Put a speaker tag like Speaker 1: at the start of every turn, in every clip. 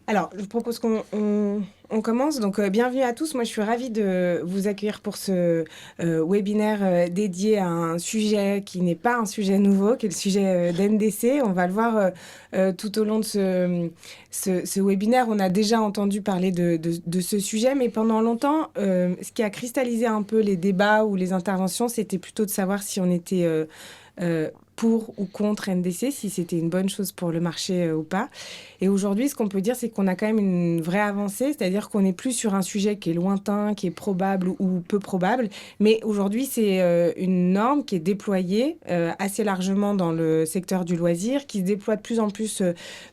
Speaker 1: Alors, je propose qu'on commence. Donc, bienvenue à tous. Moi, je suis ravie de vous accueillir pour ce webinaire dédié à un sujet qui n'est pas un sujet nouveau, qui est le sujet d'NDC. On va le voir tout au long de ce webinaire. On a déjà entendu parler de ce sujet, mais pendant longtemps, ce qui a cristallisé un peu les débats ou les interventions, c'était plutôt de savoir si on était pour ou contre NDC, si c'était une bonne chose pour le marché ou pas. Et aujourd'hui, ce qu'on peut dire, c'est qu'on a quand même une vraie avancée, c'est-à-dire qu'on n'est plus sur un sujet qui est lointain, qui est probable ou peu probable, mais aujourd'hui, c'est une norme qui est déployée assez largement dans le secteur du loisir, qui se déploie de plus en plus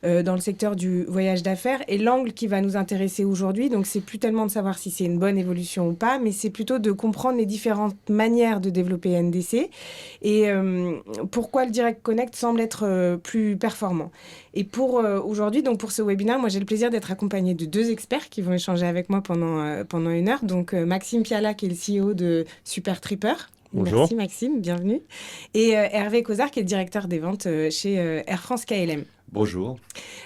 Speaker 1: dans le secteur du voyage d'affaires. Et l'angle qui va nous intéresser aujourd'hui, donc c'est plus tellement de savoir si c'est une bonne évolution ou pas, mais c'est plutôt de comprendre les différentes manières de développer NDC et pourquoi le Direct Connect semble être plus performant. Et pour aujourd'hui, donc pour ce webinaire, moi j'ai le plaisir d'être accompagnée de deux experts qui vont échanger avec moi pendant une heure. Donc Maxime Piala, qui est le CEO de Super Tripper.
Speaker 2: Bonjour.
Speaker 1: Merci Maxime, bienvenue. Et Hervé Cozard, qui est le directeur des ventes chez Air France KLM.
Speaker 3: Bonjour.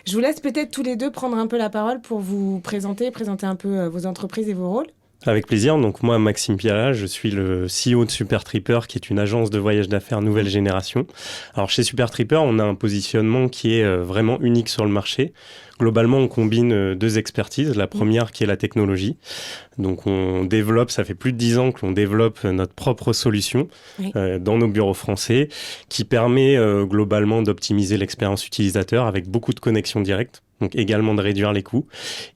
Speaker 1: Je vous laisse peut-être tous les deux prendre un peu la parole pour vous présenter un peu vos entreprises et vos rôles.
Speaker 2: Avec plaisir. Donc moi, Maxime Piala, je suis le CEO de Super Tripper, qui est une agence de voyage d'affaires nouvelle génération. Alors chez Super Tripper, on a un positionnement qui est vraiment unique sur le marché. Globalement, on combine deux expertises. La première qui est la technologie. Donc on développe, ça fait plus de 10 ans que l'on développe notre propre solution dans nos bureaux français, qui permet globalement d'optimiser l'expérience utilisateur avec beaucoup de connexions directes. Donc également de réduire les coûts.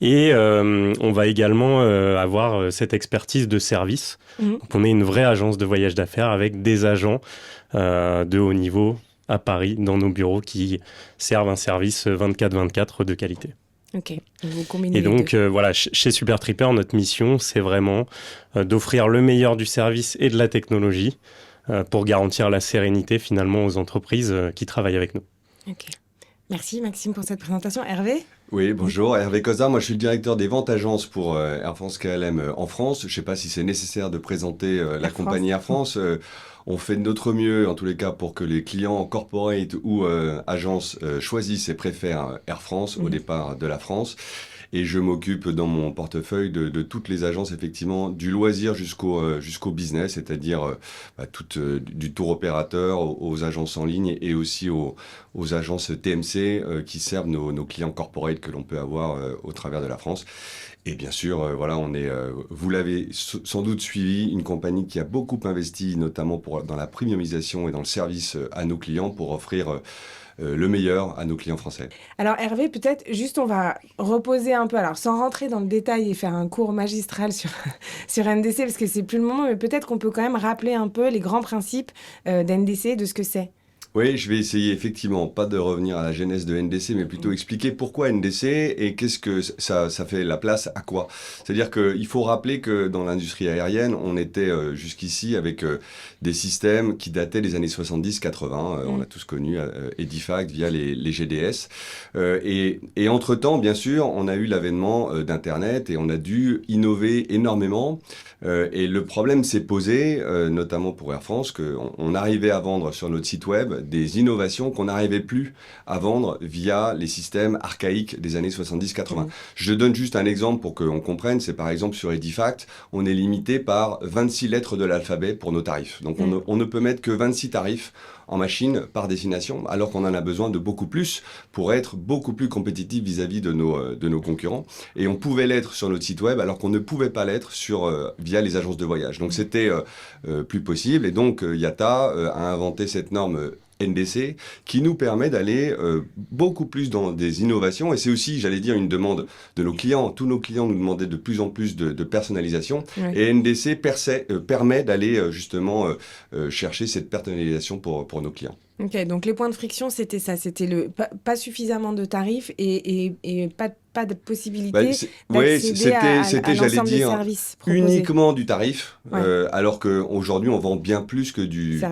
Speaker 2: Et on va également avoir cette expertise de service. Donc on est une vraie agence de voyage d'affaires avec des agents de haut niveau à Paris dans nos bureaux qui servent un service 24/24 de qualité.
Speaker 1: Ok, vous combinez
Speaker 2: et donc voilà, chez Super Tripper, notre mission, c'est vraiment d'offrir le meilleur du service et de la technologie pour garantir la sérénité finalement aux entreprises qui travaillent avec nous.
Speaker 1: Ok. Merci Maxime pour cette présentation. Hervé ?
Speaker 3: Oui, bonjour, Hervé Cozard. Moi, je suis le directeur des ventes agences pour Air France KLM en France. Je ne sais pas si c'est nécessaire de présenter la compagnie Air France. On fait de notre mieux, en tous les cas, pour que les clients corporate ou agences choisissent et préfèrent Air France au départ de la France. Et je m'occupe dans mon portefeuille de toutes les agences, effectivement, du loisir jusqu'au business, c'est-à-dire du tour opérateur aux agences en ligne et aussi aux agences TMC qui servent nos clients corporate que l'on peut avoir au travers de la France. Et bien sûr, voilà, on est, vous l'avez sans doute suivi, une compagnie qui a beaucoup investi, notamment dans la premiumisation et dans le service à nos clients pour offrir le meilleur à nos clients français.
Speaker 1: Alors Hervé, peut-être juste on va reposer un peu, alors sans rentrer dans le détail et faire un cours magistral sur NDC, parce que c'est plus le moment, mais peut-être qu'on peut quand même rappeler un peu les grands principes d'NDC, de ce que c'est.
Speaker 3: Oui, je vais essayer effectivement, pas de revenir à la genèse de NDC, mais plutôt expliquer pourquoi NDC et qu'est-ce que ça fait la place à quoi. C'est-à-dire qu'il faut rappeler que dans l'industrie aérienne, on était jusqu'ici avec des systèmes qui dataient des années 70-80. On a tous connu Edifact via les GDS. Et entre-temps, bien sûr, on a eu l'avènement d'Internet et on a dû innover énormément. Et le problème s'est posé, notamment pour Air France, qu'on arrivait à vendre sur notre site web des innovations qu'on n'arrivait plus à vendre via les systèmes archaïques des années 70-80. Je donne juste un exemple pour qu'on comprenne, c'est par exemple sur Edifact, on est limité par 26 lettres de l'alphabet pour nos tarifs. Donc on ne peut mettre que 26 tarifs en machine par destination, alors qu'on en a besoin de beaucoup plus pour être beaucoup plus compétitif vis-à-vis de nos concurrents. Et on pouvait l'être sur notre site web, alors qu'on ne pouvait pas l'être via les agences de voyage. Donc c'était plus possible. Et donc IATA a inventé cette norme NDC, qui nous permet d'aller beaucoup plus dans des innovations. Et c'est aussi, j'allais dire, une demande de nos clients. Tous nos clients nous demandaient de plus en plus de personnalisation. Ouais. Et NDC permet d'aller justement chercher cette personnalisation pour nos clients.
Speaker 1: Ok, donc les points de friction, c'était ça. C'était pas suffisamment de tarifs et pas de possibilité d'accéder à l'ensemble des services proposés.
Speaker 3: Uniquement du tarif, alors qu'aujourd'hui, on vend bien plus que du...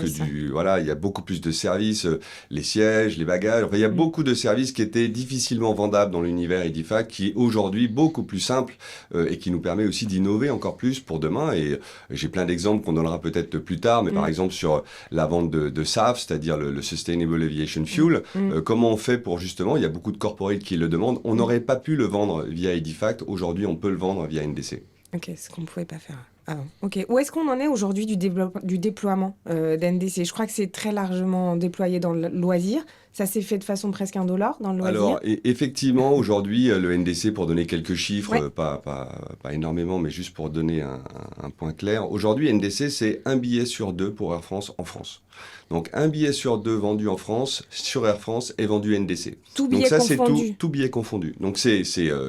Speaker 3: Voilà, il y a beaucoup plus de services, les sièges, les bagages. Enfin, il y a beaucoup de services qui étaient difficilement vendables dans l'univers Edifact, qui est aujourd'hui beaucoup plus simple et qui nous permet aussi d'innover encore plus pour demain. Et j'ai plein d'exemples qu'on donnera peut-être plus tard, mais par exemple sur la vente de SAF, c'est-à-dire le Sustainable Aviation Fuel, comment on fait pour justement, il y a beaucoup de corporates qui le demandent, on n'aurait pas pu plus le vendre via Edifact. Aujourd'hui, on peut le vendre via NDC.
Speaker 1: Ok, ce qu'on ne pouvait pas faire avant. Ok. Où est-ce qu'on en est aujourd'hui du déploiement d'NDC? Je crois que c'est très largement déployé dans le loisir. Ça s'est fait de façon presque indolore dans le loisir.
Speaker 3: Alors, effectivement, aujourd'hui, le NDC, pour donner quelques chiffres,
Speaker 1: Ouais.
Speaker 3: pas énormément, mais juste pour donner un point clair, aujourd'hui, NDC, c'est 1 billet sur 2 pour Air France en France. Donc, 1 billet sur 2 vendu en France, sur Air France, est vendu NDC.
Speaker 1: Tout
Speaker 3: Donc
Speaker 1: billet
Speaker 3: ça,
Speaker 1: confondu.
Speaker 3: c'est tout billet confondu. Donc, c'est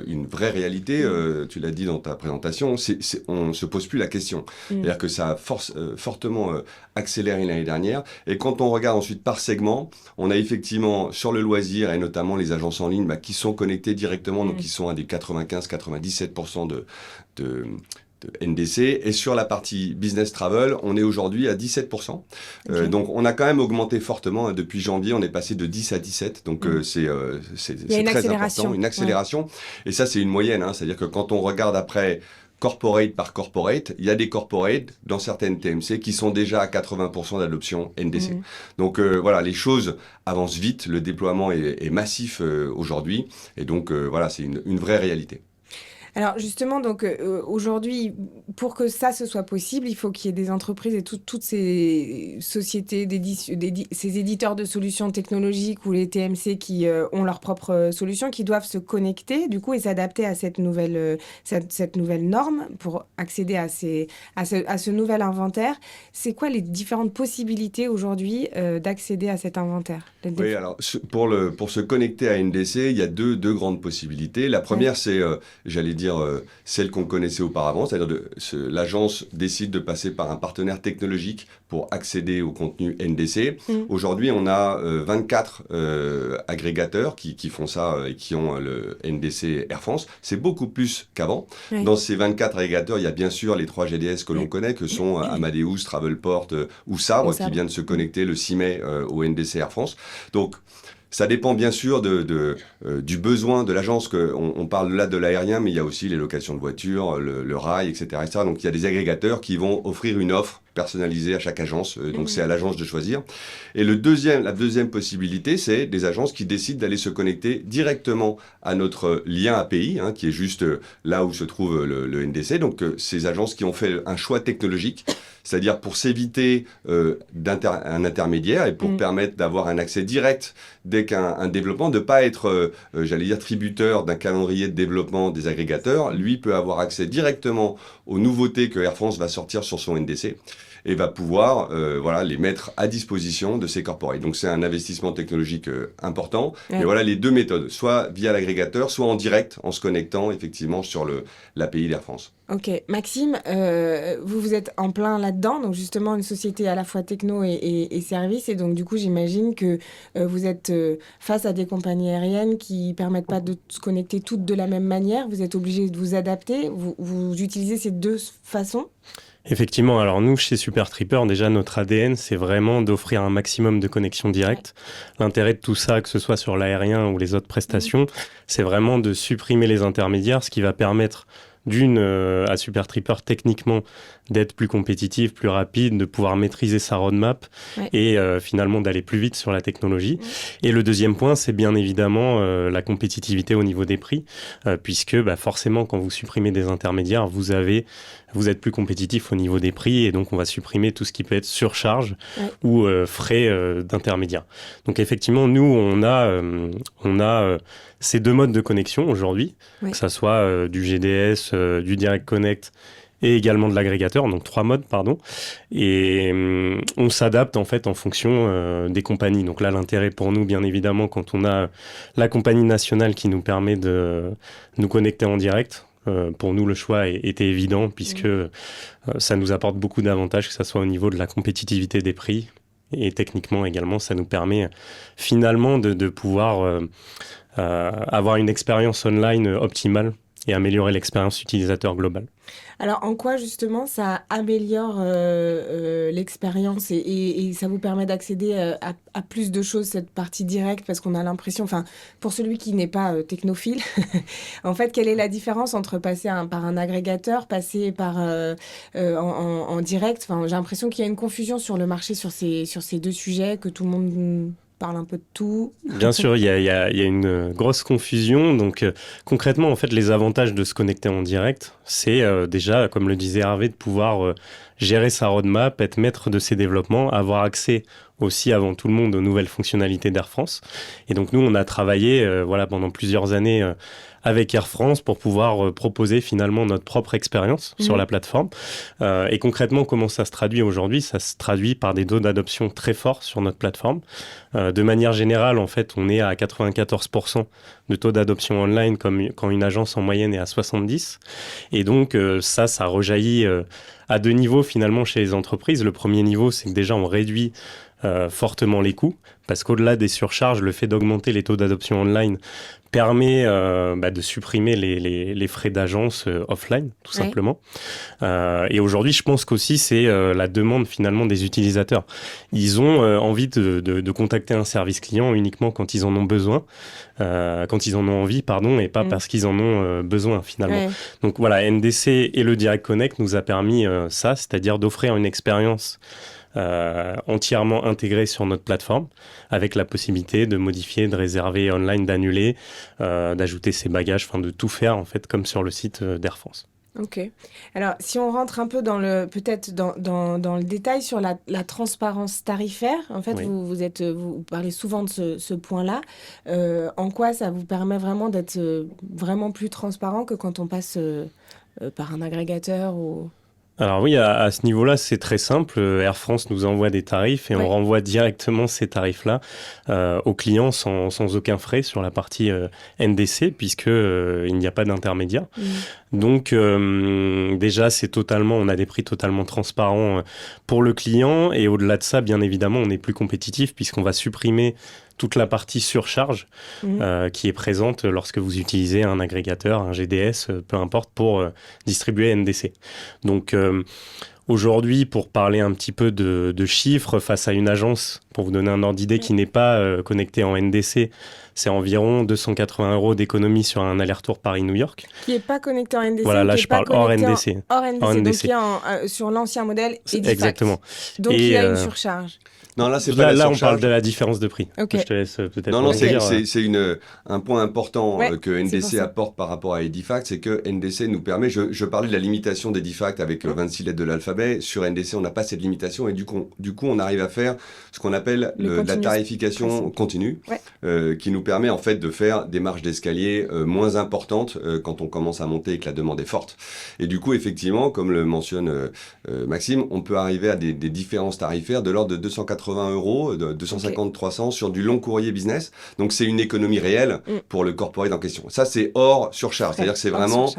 Speaker 3: une vraie réalité, tu l'as dit dans ta présentation, on ne se pose plus la question. C'est-à-dire que ça a fortement accéléré l'année dernière. Et quand on regarde ensuite par segment, on a effectivement sur le loisir et notamment les agences en ligne qui sont connectées directement, donc qui sont à des 95-97% de NDC. Et sur la partie business travel, on est aujourd'hui à 17%.
Speaker 1: Ok.
Speaker 3: Donc on a quand même augmenté fortement. Depuis janvier, on est passé de 10 à 17. Donc c'est
Speaker 1: Il y a une
Speaker 3: très
Speaker 1: accélération.
Speaker 3: important, une accélération. Et ça, c'est une moyenne. C'est-à-dire que quand on regarde après corporate par corporate, il y a des corporates dans certaines TMC qui sont déjà à 80% d'adoption NDC. Donc voilà, les choses avancent vite, le déploiement est massif aujourd'hui, et donc voilà, c'est une vraie réalité.
Speaker 1: Alors justement, donc aujourd'hui, pour que ça se soit possible, il faut qu'il y ait des entreprises et toutes ces sociétés, ces éditeurs de solutions technologiques ou les TMC qui ont leurs propres solutions, qui doivent se connecter du coup et s'adapter à cette nouvelle norme pour accéder à ce nouvel inventaire. C'est quoi les différentes possibilités aujourd'hui d'accéder à cet inventaire?
Speaker 3: Oui, alors pour se connecter à NDC, il y a deux grandes possibilités. La première, c'est, j'allais dire, celle qu'on connaissait auparavant, c'est-à-dire l'agence décide de passer par un partenaire technologique pour accéder au contenu NDC. Aujourd'hui, on a 24 agrégateurs qui font ça et qui ont le NDC Air France. C'est beaucoup plus qu'avant.
Speaker 1: Oui.
Speaker 3: Dans ces 24 agrégateurs, il y a bien sûr les 3 GDS que l'on connaît, que sont Amadeus, Travelport ou Sabre, qui vient de se connecter le 6 mai au NDC Air France. Donc, ça dépend bien sûr du besoin de l'agence. On parle là de l'aérien, mais il y a aussi les locations de voitures, le rail, etc., etc. Donc il y a des agrégateurs qui vont offrir une offre personnalisée à chaque agence. Donc c'est à l'agence de choisir. Et la deuxième possibilité, c'est des agences qui décident d'aller se connecter directement à notre lien API, qui est juste là où se trouve le NDC. Donc ces agences qui ont fait un choix technologique, c'est-à-dire pour s'éviter un intermédiaire et pour permettre d'avoir un accès direct dès qu'un développement, de ne pas être, j'allais dire, tributeur d'un calendrier de développement des agrégateurs. Lui peut avoir accès directement aux nouveautés que Air France va sortir sur son NDC et va pouvoir les mettre à disposition de ses corporates. Donc c'est un investissement technologique important. Et voilà les deux méthodes, soit via l'agrégateur, soit en direct, en se connectant effectivement sur l'API d'Air France.
Speaker 1: Ok. Maxime, vous êtes en plein là-dedans, donc justement une société à la fois techno et service, et donc du coup j'imagine que vous êtes face à des compagnies aériennes qui permettent pas de se connecter toutes de la même manière, vous êtes obligé de vous adapter, vous utilisez ces deux façons?
Speaker 2: Effectivement, alors nous, chez SuperTripper, déjà notre ADN, c'est vraiment d'offrir un maximum de connexions directes. L'intérêt de tout ça, que ce soit sur l'aérien ou les autres prestations, c'est vraiment de supprimer les intermédiaires, ce qui va permettre à SuperTripper techniquement d'être plus compétitif, plus rapide, de pouvoir maîtriser sa roadmap et finalement d'aller plus vite sur la technologie. Et le deuxième point, c'est bien évidemment la compétitivité au niveau des prix, puisque forcément quand vous supprimez des intermédiaires, vous êtes plus compétitif au niveau des prix et donc on va supprimer tout ce qui peut être surcharge ou frais d'intermédiaire. Donc effectivement, nous, on a ces deux modes de connexion aujourd'hui, que ça soit du GDS, du Direct Connect et également de l'agrégateur, donc 3 modes, pardon. Et on s'adapte en fait en fonction des compagnies. Donc là, l'intérêt pour nous, bien évidemment, quand on a la compagnie nationale qui nous permet de nous connecter en direct, pour nous, le choix était évident puisque ça nous apporte beaucoup d'avantages, que ce soit au niveau de la compétitivité des prix et techniquement également, ça nous permet finalement de pouvoir avoir une expérience online optimale et améliorer l'expérience utilisateur globale.
Speaker 1: Alors, en quoi, justement, ça améliore l'expérience et ça vous permet d'accéder à plus de choses, cette partie directe, parce qu'on a l'impression, enfin, pour celui qui n'est pas technophile, en fait, quelle est la différence entre passer par un agrégateur, passer en direct? Enfin, j'ai l'impression qu'il y a une confusion sur le marché sur ces deux sujets, que tout le monde parle un peu de tout.
Speaker 2: Bien sûr, il y a une grosse confusion. Donc, concrètement, en fait, les avantages de se connecter en direct, c'est déjà, comme le disait Hervé, de pouvoir gérer sa roadmap, être maître de ses développements, avoir accès aussi avant tout le monde aux nouvelles fonctionnalités d'Air France. Et donc, nous, on a travaillé pendant plusieurs années avec Air France pour pouvoir proposer finalement notre propre expérience sur la plateforme. Et concrètement, comment ça se traduit aujourd'hui? Ça se traduit par des taux d'adoption très forts sur notre plateforme. De manière générale, en fait, on est à 94% de taux d'adoption online, quand une agence en moyenne est à 70%. Et donc, ça rejaillit à deux niveaux finalement chez les entreprises. Le premier niveau, c'est que déjà, on réduit fortement les coûts, parce qu'au-delà des surcharges, le fait d'augmenter les taux d'adoption online permet de supprimer les frais d'agence offline, tout simplement. Et aujourd'hui, je pense qu'aussi, c'est la demande finalement des utilisateurs. Ils ont envie de contacter un service client uniquement quand ils en ont besoin, quand ils en ont envie, et pas parce qu'ils en ont besoin finalement. Donc voilà, NDC et le Direct Connect nous a permis ça, c'est-à-dire d'offrir une expérience entièrement intégré sur notre plateforme, avec la possibilité de modifier, de réserver online, d'annuler, d'ajouter ses bagages, de tout faire en fait comme sur le site d'Air France.
Speaker 1: Ok. Alors, si on rentre un peu dans le détail sur la transparence tarifaire, en fait, vous parlez souvent de ce point-là. En quoi ça vous permet vraiment d'être vraiment plus transparent que quand on passe par un agrégateur ou...
Speaker 2: Alors oui, à ce niveau-là, c'est très simple. Air France nous envoie des tarifs et on renvoie directement ces tarifs-là aux clients sans aucun frais sur la partie NDC, puisqu'il n'y a pas d'intermédiaire. Donc déjà, on a des prix totalement transparents pour le client, et au-delà de ça, bien évidemment, on est plus compétitif puisqu'on va supprimer toute la partie surcharge qui est présente lorsque vous utilisez un agrégateur, un GDS, peu importe, pour distribuer NDC. Donc aujourd'hui, pour parler un petit peu de chiffres, face à une agence, pour vous donner un ordre d'idée, qui n'est pas connectée en NDC, c'est environ 280 € d'économie sur un aller-retour Paris-New York.
Speaker 1: Qui n'est pas connecté en NDC.
Speaker 2: Voilà, là je parle hors NDC.
Speaker 1: Hors NDC, donc qui est sur l'ancien modèle Edifact.
Speaker 2: Exactement.
Speaker 1: Donc il y a une surcharge.
Speaker 3: Non, là, c'est pas
Speaker 2: là,
Speaker 3: on
Speaker 2: parle de la différence de prix.
Speaker 1: Okay.
Speaker 2: Je te laisse peut-être.
Speaker 3: Non, c'est un point important que NDC apporte par rapport à Edifact, c'est que NDC nous permet. Je parlais de la limitation d'Edifact avec 26 lettres de l'alphabet. Sur NDC, on n'a pas cette limitation, et du coup, on arrive à faire ce qu'on appelle la tarification continue, qui nous permet en fait de faire des marges d'escalier moins importantes quand on commence à monter et que la demande est forte. Et du coup, effectivement, comme le mentionne Maxime, on peut arriver à des différences tarifaires de l'ordre de 280 €, de 250-300 sur du long courrier business. Donc, c'est une économie réelle pour le corporate en question. Ça, c'est hors surcharge. C'est-à-dire que c'est vraiment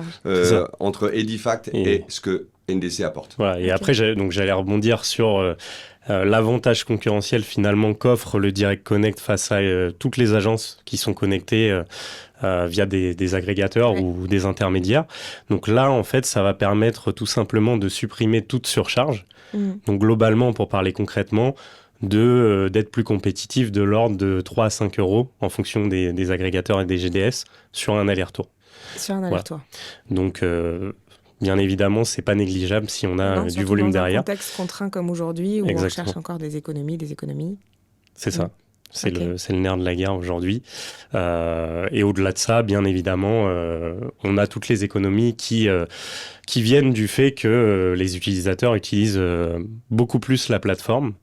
Speaker 3: entre Edifact et ce que NDC apporte.
Speaker 2: Voilà. Et après, j'allais rebondir sur l'avantage concurrentiel finalement qu'offre le Direct Connect face à toutes les agences qui sont connectées via des agrégateurs ou des intermédiaires. Donc là, en fait, ça va permettre tout simplement de supprimer toute surcharge. Donc globalement, pour parler concrètement, d'être plus compétitif de l'ordre de 3 à 5 € en fonction des agrégateurs et des GDS sur un aller-retour.
Speaker 1: Sur un aller-retour.
Speaker 2: Voilà. Donc, bien évidemment, c'est pas négligeable si on a du volume derrière.
Speaker 1: Dans un contexte contraint comme aujourd'hui, où on cherche encore des économies.
Speaker 2: C'est ça. C'est le nerf de la guerre aujourd'hui. Et au-delà de ça, bien évidemment, on a toutes les économies qui viennent du fait que les utilisateurs utilisent beaucoup plus la plateforme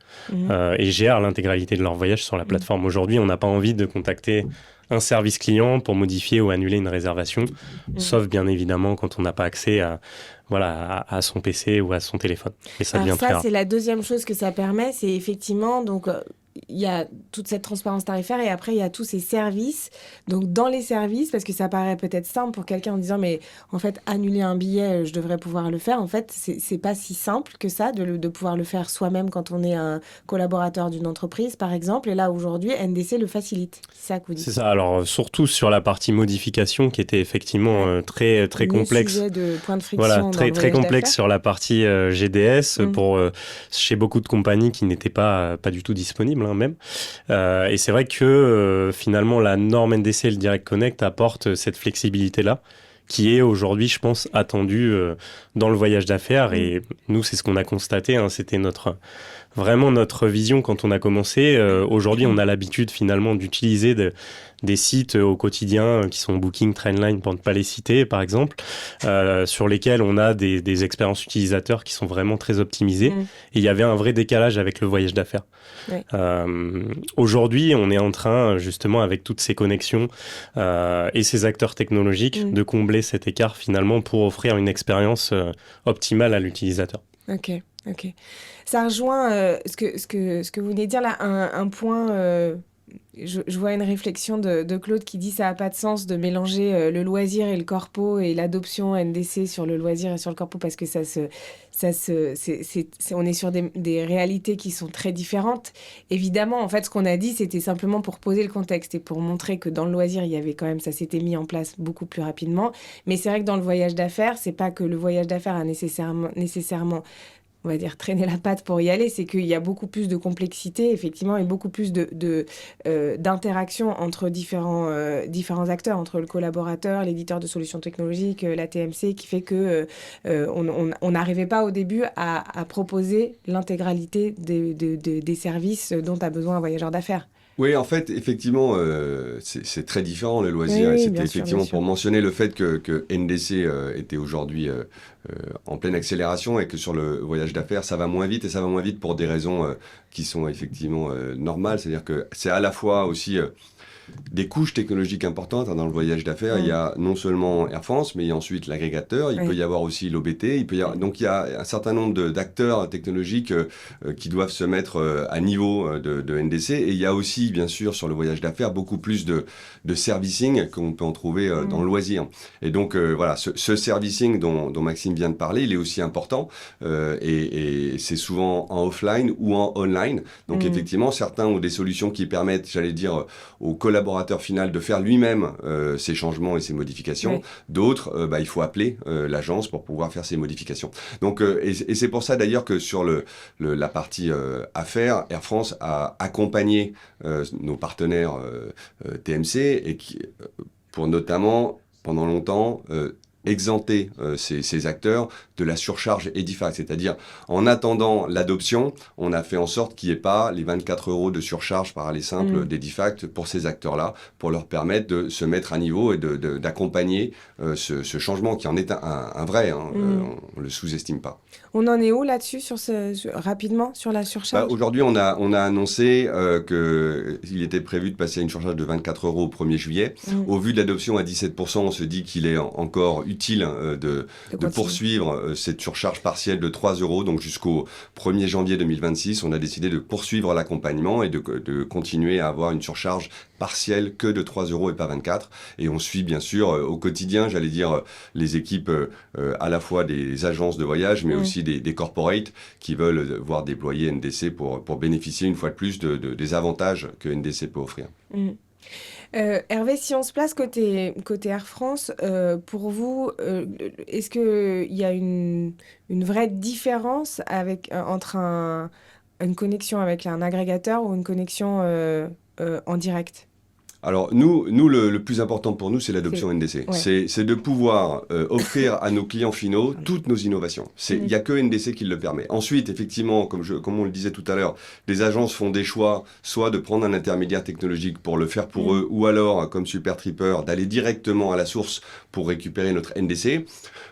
Speaker 2: et gèrent l'intégralité de leur voyage sur la plateforme. Aujourd'hui, on n'a pas envie de contacter un service client pour modifier ou annuler une réservation, sauf bien évidemment quand on n'a pas accès à son PC ou à son téléphone. Et ça devient très rare.
Speaker 1: C'est la deuxième chose que ça permet, c'est effectivement... il y a toute cette transparence tarifaire, et après il y a tous ces services. Donc dans les services, parce que ça paraît peut-être simple pour quelqu'un en disant mais en fait annuler un billet, je devrais pouvoir le faire. En fait c'est pas si simple que ça de pouvoir le faire soi-même quand on est un collaborateur d'une entreprise par exemple. Et là aujourd'hui NDC le facilite. C'est ça que vous dites.
Speaker 2: C'est ça. Alors surtout sur la partie modification qui était effectivement très très complexe.
Speaker 1: Sujet de point de friction.
Speaker 2: Voilà, très complexe sur la partie GDS chez beaucoup de compagnies qui n'étaient pas du tout disponibles. Même. Et c'est vrai que finalement la norme NDC et le Direct Connect apportent cette flexibilité-là qui est aujourd'hui, je pense, attendu dans le voyage d'affaires. Et nous, c'est ce qu'on a constaté, hein, c'était vraiment notre vision quand on a commencé. Aujourd'hui, on a l'habitude finalement d'utiliser des sites au quotidien qui sont Booking, Trainline, pour ne pas les citer, par exemple, sur lesquels on a des expériences utilisateurs qui sont vraiment très optimisées. Et il y avait un vrai décalage avec le voyage d'affaires.
Speaker 1: Ouais.
Speaker 2: Aujourd'hui, on est en train, justement, avec toutes ces connexions et ces acteurs technologiques, de combler cet écart finalement pour offrir une expérience optimale à l'utilisateur.
Speaker 1: Ok. Ça rejoint ce que vous venez de dire là, un point. Je vois une réflexion de Claude qui dit ça n'a pas de sens de mélanger le loisir et le corpo et l'adoption NDC sur le loisir et sur le corpo parce que on est sur des réalités qui sont très différentes. Évidemment, en fait, ce qu'on a dit, c'était simplement pour poser le contexte et pour montrer que dans le loisir, il y avait quand même, ça s'était mis en place beaucoup plus rapidement. Mais c'est vrai que dans le voyage d'affaires, c'est pas que le voyage d'affaires a nécessairement on va dire, traîner la patte pour y aller, c'est qu'il y a beaucoup plus de complexité, effectivement, et beaucoup plus d'interaction entre différents acteurs, entre le collaborateur, l'éditeur de solutions technologiques, la TMC, qui fait que on n'arrivait pas au début à proposer l'intégralité des services dont a besoin un voyageur d'affaires.
Speaker 3: Oui, en fait, effectivement, c'est très différent le loisir.
Speaker 1: Oui,
Speaker 3: Et c'était
Speaker 1: bien sûr,
Speaker 3: effectivement
Speaker 1: bien sûr.
Speaker 3: pour mentionner le fait que NDC était aujourd'hui en pleine accélération et que sur le voyage d'affaires, ça va moins vite et ça va moins vite pour des raisons qui sont effectivement normales. C'est-à-dire que c'est à la fois aussi des couches technologiques importantes dans le voyage d'affaires. Il y a non seulement Air France, mais il y a ensuite l'agrégateur. Il peut y avoir aussi l'OBT. Donc il y a un certain nombre d'acteurs technologiques qui doivent se mettre à niveau de NDC. Et il y a aussi, bien sûr, sur le voyage d'affaires, beaucoup plus de servicing qu'on peut en trouver dans le loisir. Et donc voilà, ce servicing dont Maxime vient de parler, il est aussi important. Et c'est souvent en offline ou en online. Donc effectivement, certains ont des solutions qui permettent, j'allais dire, aux collaborateur final de faire lui-même ses changements et ses modifications. Oui. D'autres, il faut appeler l'agence pour pouvoir faire ces modifications. Donc, et c'est pour ça d'ailleurs que sur la partie affaires, Air France a accompagné nos partenaires TMC et pour notamment, pendant longtemps, exempter ces acteurs de la surcharge Edifact. C'est-à-dire, en attendant l'adoption, on a fait en sorte qu'il n'y ait pas les 24 € de surcharge par aller simple d'Edifact pour ces acteurs-là, pour leur permettre de se mettre à niveau et d'accompagner ce changement qui en est un vrai. Hein, on ne le sous-estime pas.
Speaker 1: On en est où là-dessus, rapidement, sur la surcharge ?
Speaker 3: Aujourd'hui, on a annoncé qu'il était prévu de passer à une surcharge de 24 € au 1er juillet. Au vu de l'adoption à 17%, on se dit qu'il est encore utile de poursuivre cette surcharge partielle de 3 €. Donc jusqu'au 1er janvier 2026, on a décidé de poursuivre l'accompagnement et de continuer à avoir une surcharge partielle que de 3 € et pas 24. Et on suit bien sûr au quotidien, j'allais dire, les équipes à la fois des agences de voyage, mais aussi des corporates qui veulent voir déployer NDC pour bénéficier une fois de plus des avantages que NDC peut offrir.
Speaker 1: Hervé, si on se place côté Air France, pour vous, est-ce qu'il y a une vraie différence entre une connexion avec un agrégateur ou une connexion en direct ?
Speaker 3: Alors, nous le plus important pour nous, c'est l'adoption NDC. Ouais. C'est de pouvoir offrir à nos clients finaux toutes nos innovations. Il n'y a que NDC qui le permet. Ensuite, effectivement, comme on le disait tout à l'heure, les agences font des choix, soit de prendre un intermédiaire technologique pour le faire pour eux, ou alors, comme SuperTripper, d'aller directement à la source pour récupérer notre NDC.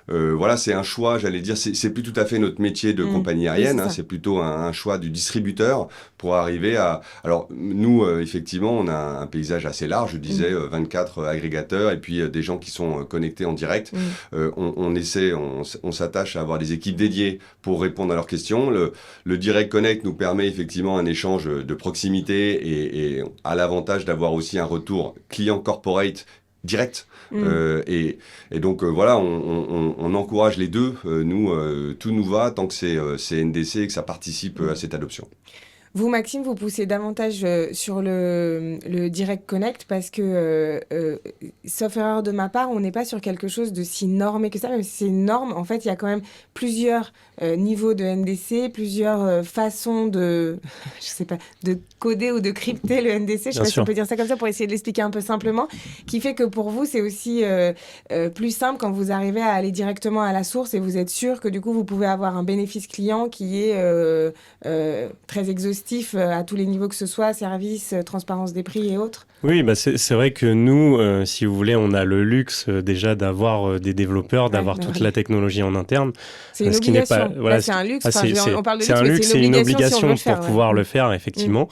Speaker 3: Voilà, c'est un choix, j'allais dire, c'est plus tout à fait notre métier de compagnie aérienne, c'est plutôt un choix du distributeur pour arriver à... Alors, nous, effectivement, on a un paysage assez large, je disais 24 agrégateurs et puis des gens qui sont connectés en direct. On s'attache à avoir des équipes dédiées pour répondre à leurs questions. Le Direct Connect nous permet effectivement un échange de proximité et a l'avantage d'avoir aussi un retour client corporate direct. Et donc voilà, on encourage les deux. Nous, tout nous va tant que c'est NDC et que ça participe à cette adoption.
Speaker 1: Vous, Maxime, vous poussez davantage sur le Direct Connect parce que, sauf erreur de ma part, on n'est pas sur quelque chose de si normé que ça. Même si c'est une norme, en fait, il y a quand même plusieurs niveaux de NDC, plusieurs façons de, je sais pas, de coder ou de crypter le NDC. Je sais pas si on peut dire ça comme ça pour essayer de l'expliquer un peu simplement, qui fait que pour vous, c'est aussi plus simple quand vous arrivez à aller directement à la source et vous êtes sûr que du coup, vous pouvez avoir un bénéfice client qui est très exhaustif à tous les niveaux que ce soit, service, transparence des prix et autres.
Speaker 2: Oui, bah c'est vrai que nous, si vous voulez, on a le luxe déjà d'avoir des développeurs, d'avoir toute la technologie en interne.
Speaker 1: C'est une obligation. Là, c'est un luxe. On parle de luxe, mais c'est une obligation
Speaker 2: pour pouvoir le faire, effectivement,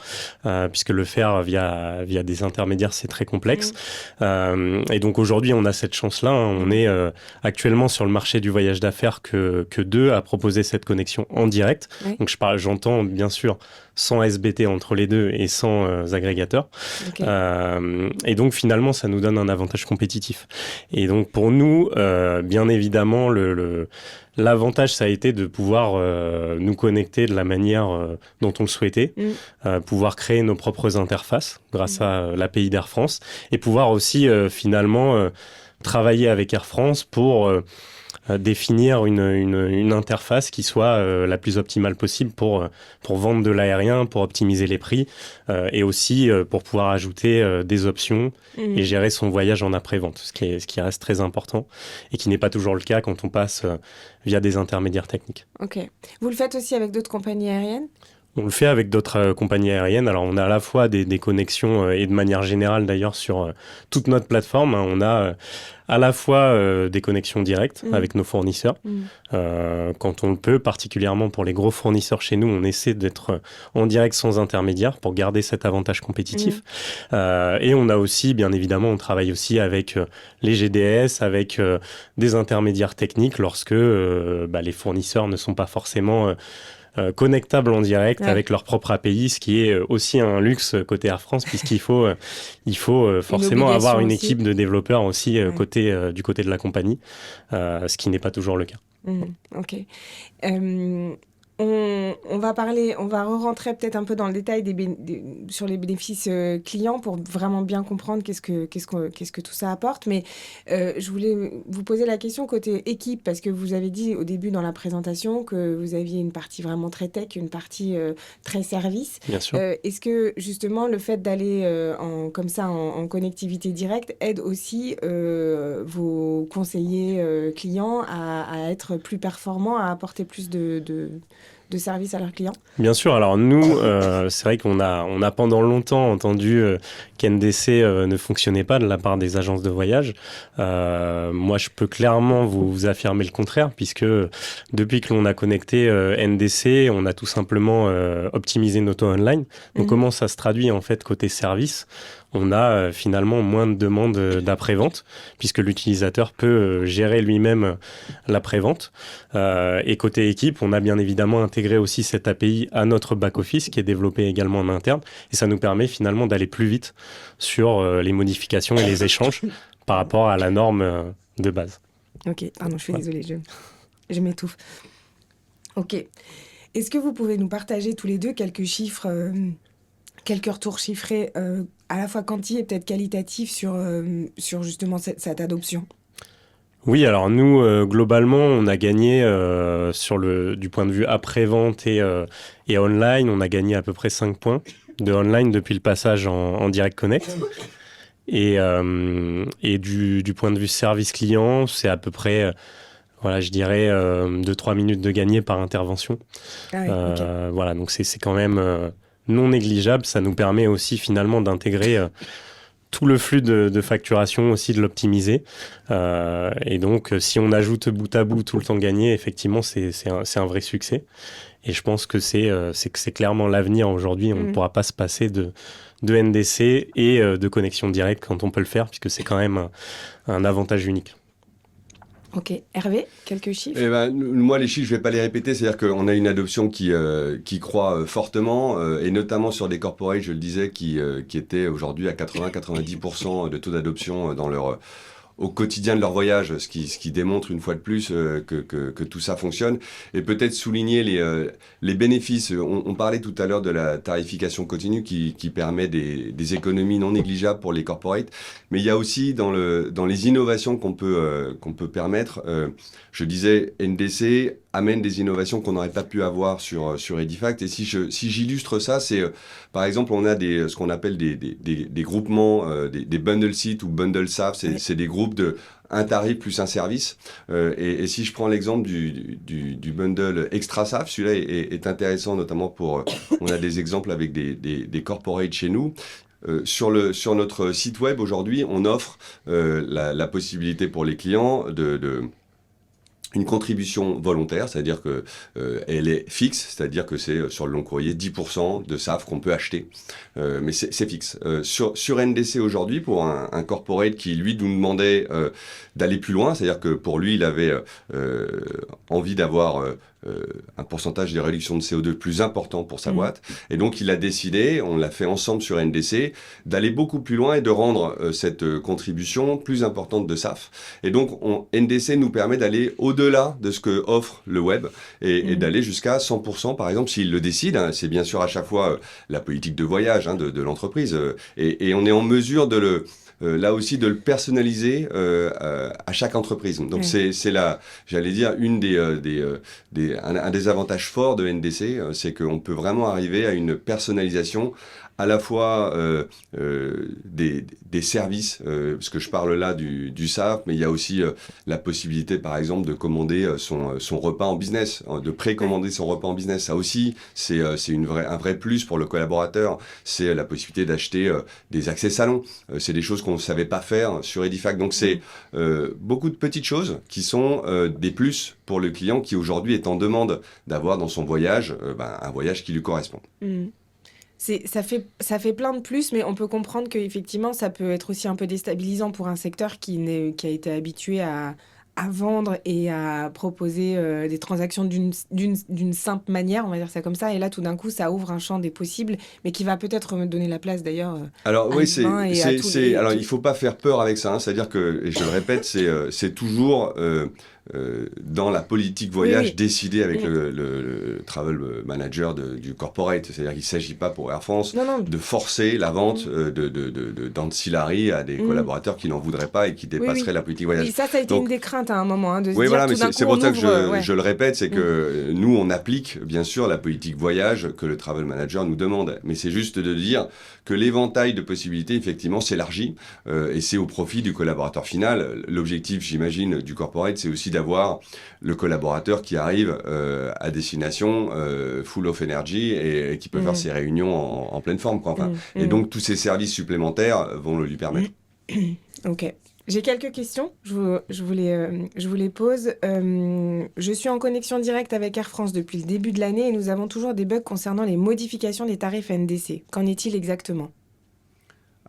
Speaker 2: puisque le faire via des intermédiaires, c'est très complexe. Et donc aujourd'hui, on a cette chance-là. On est actuellement sur le marché du voyage d'affaires que deux à proposer cette connexion en direct. Donc j'entends bien sûr sans SBT entre les deux et sans agrégateur. Et donc finalement, ça nous donne un avantage compétitif. Et donc pour nous, bien évidemment, l'avantage, ça a été de pouvoir nous connecter de la manière dont on le souhaitait, pouvoir créer nos propres interfaces grâce à l'API d'Air France et pouvoir aussi finalement travailler avec Air France pour définir une interface qui soit la plus optimale possible pour vendre de l'aérien, pour optimiser les prix et aussi pour pouvoir ajouter des options et gérer son voyage en après-vente, ce qui reste très important et qui n'est pas toujours le cas quand on passe via des intermédiaires techniques.
Speaker 1: Ok. Vous le faites aussi avec d'autres compagnies aériennes ?
Speaker 2: On le fait avec d'autres compagnies aériennes. Alors, on a à la fois des connexions et de manière générale, d'ailleurs, sur toute notre plateforme. On a à la fois des connexions directes avec nos fournisseurs. Quand on le peut, particulièrement pour les gros fournisseurs chez nous, on essaie d'être en direct sans intermédiaire pour garder cet avantage compétitif. Et on a aussi, bien évidemment, on travaille aussi avec les GDS, avec des intermédiaires techniques lorsque les fournisseurs ne sont pas forcément connectables en direct avec leur propre API, ce qui est aussi un luxe côté Air France, puisqu'il faut forcément avoir une équipe de développeurs aussi du côté de la compagnie, ce qui n'est pas toujours le cas.
Speaker 1: Ok. On va rentrer peut-être un peu dans le détail sur les bénéfices clients pour vraiment bien comprendre qu'est-ce que tout ça apporte. Mais je voulais vous poser la question côté équipe, parce que vous avez dit au début dans la présentation que vous aviez une partie vraiment très tech, une partie très service.
Speaker 2: Bien sûr.
Speaker 1: Est-ce que justement le fait d'aller comme ça en connectivité directe aide aussi vos conseillers clients à être plus performants, à apporter plus de services à leurs clients?
Speaker 2: Bien sûr. Alors nous, c'est vrai qu'on a pendant longtemps entendu qu'NDC ne fonctionnait pas de la part des agences de voyage. Moi, je peux clairement vous affirmer le contraire, puisque depuis que l'on a connecté NDC, on a tout simplement optimisé notre taux online. Donc comment ça se traduit en fait côté service? On a finalement moins de demandes d'après-vente, puisque l'utilisateur peut gérer lui-même l'après-vente. Et côté équipe, on a bien évidemment intégré aussi cette API à notre back-office, qui est développé également en interne. Et ça nous permet finalement d'aller plus vite sur les modifications et les échanges par rapport à la norme de base.
Speaker 1: Ok, pardon, je suis désolée, je m'étouffe. Ok. Est-ce que vous pouvez nous partager tous les deux quelques chiffres, quelques retours chiffrés à la fois quanti et peut-être qualitatifs sur justement cette adoption?
Speaker 2: Oui, alors nous, globalement, on a gagné du point de vue après-vente et online, on a gagné à peu près 5 points de online depuis le passage en Direct Connect. Et du point de vue service client, c'est à peu près, je dirais, 2-3 minutes de gagné par intervention. Okay. Voilà, donc c'est quand même non négligeable. Ça nous permet aussi finalement d'intégrer tout le flux de facturation, aussi de l'optimiser. Et donc, si on ajoute bout à bout tout le temps gagné, effectivement, c'est un vrai succès. Et je pense que c'est clairement l'avenir aujourd'hui. On ne pourra pas se passer de NDC et de connexion directe quand on peut le faire, puisque c'est quand même un avantage unique.
Speaker 1: Ok. Hervé, quelques chiffres?
Speaker 3: Moi, les chiffres, je ne vais pas les répéter. C'est-à-dire qu'on a une adoption qui croît fortement, et notamment sur des corporates, je le disais, qui étaient aujourd'hui à 80-90% de taux d'adoption dans leur au quotidien de leur voyage, ce qui démontre une fois de plus que tout ça fonctionne. Et peut-être souligner les bénéfices. On parlait tout à l'heure de la tarification continue qui permet des économies non négligeables pour les corporates, mais il y a aussi dans les innovations qu'on peut permettre, je disais, NDC amène des innovations qu'on n'aurait pas pu avoir sur Edifact. Et si j'illustre ça, c'est par exemple, on a ce qu'on appelle des groupements, des bundle seats ou bundle SAF, c'est des groupes de un tarif plus un service. Et si je prends l'exemple du bundle extra SAF, celui-là est intéressant notamment on a des exemples avec des corporates chez nous. Sur notre site web aujourd'hui, on offre la possibilité pour les clients une contribution volontaire, c'est-à-dire que elle est fixe, c'est-à-dire que c'est sur le long courrier 10% de SAF qu'on peut acheter, mais c'est fixe. Sur NDC aujourd'hui, pour un corporate qui lui nous demandait d'aller plus loin, c'est-à-dire que pour lui il avait envie d'avoir un pourcentage de réduction de CO2 plus important pour sa boîte. Et donc, il a décidé, on l'a fait ensemble sur NDC, d'aller beaucoup plus loin et de rendre cette contribution plus importante de SAF. Et donc, NDC nous permet d'aller au-delà de ce que offre le web et d'aller jusqu'à 100%, par exemple, s'il le décide. Hein, c'est bien sûr à chaque fois la politique de voyage de l'entreprise. Et on est en mesure là aussi de le personnaliser à chaque entreprise. Donc c'est j'allais dire, un des avantages forts de NDC, c'est qu'on peut vraiment arriver à une personnalisation à la fois des services, parce que je parle là du SAF, mais il y a aussi la possibilité, par exemple, de commander son repas en business, de précommander son repas en business. Ça aussi, c'est un vrai plus pour le collaborateur. C'est la possibilité d'acheter des accès salons. C'est des choses qu'on ne savait pas faire sur Edifact. Donc, c'est beaucoup de petites choses qui sont des plus pour le client qui, aujourd'hui, est en demande d'avoir dans son voyage un voyage qui lui correspond.
Speaker 1: Ça fait plein de plus, mais on peut comprendre qu'effectivement, ça peut être aussi un peu déstabilisant pour un secteur qui a été habitué à vendre et à proposer des transactions d'une simple manière, on va dire ça comme ça. Et là, tout d'un coup, ça ouvre un champ des possibles, mais qui va peut-être me donner la place d'ailleurs.
Speaker 3: Alors oui, alors il faut pas faire peur avec ça. Hein. C'est-à-dire que, et je le répète, c'est toujours dans la politique voyage décidée avec le travel manager du corporate. C'est-à-dire qu'il ne s'agit pas pour Air France de forcer la vente d'ancillary à des collaborateurs qui n'en voudraient pas et qui dépasseraient la politique voyage.
Speaker 1: Oui, ça a été une des craintes à un moment, de se dire
Speaker 3: voilà, mais
Speaker 1: tout d'un coup,
Speaker 3: c'est pour ça que je le répète, c'est que nous, on applique bien sûr la politique voyage que le travel manager nous demande. Mais c'est juste de dire que l'éventail de possibilités, effectivement, s'élargit et c'est au profit du collaborateur final. L'objectif, j'imagine, du corporate, c'est aussi d'avoir le collaborateur qui arrive à destination full of energy et qui peut faire ses réunions en pleine forme. Quoi. Enfin, et donc, tous ces services supplémentaires vont le lui permettre.
Speaker 1: Ok. J'ai quelques questions, je vous les pose. Je suis en connexion directe avec Air France depuis le début de l'année et nous avons toujours des bugs concernant les modifications des tarifs NDC. Qu'en est-il exactement ?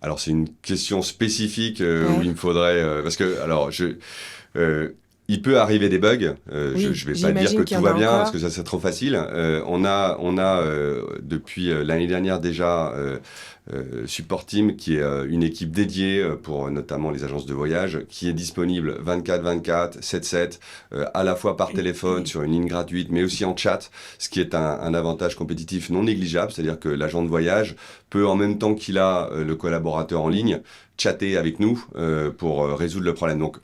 Speaker 3: Alors, c'est une question spécifique où il me faudrait... parce que, alors, il peut arriver des bugs. Je ne vais pas dire que tout va bien parce que ça c'est trop facile. On a depuis l'année dernière déjà Support Team qui est une équipe dédiée pour notamment les agences de voyage qui est disponible 24/24, 7/7, à la fois par téléphone sur une ligne gratuite mais aussi en chat, ce qui est un avantage compétitif non négligeable. C'est-à-dire que l'agent de voyage peut en même temps qu'il a le collaborateur en ligne chatter avec nous pour résoudre le problème. Donc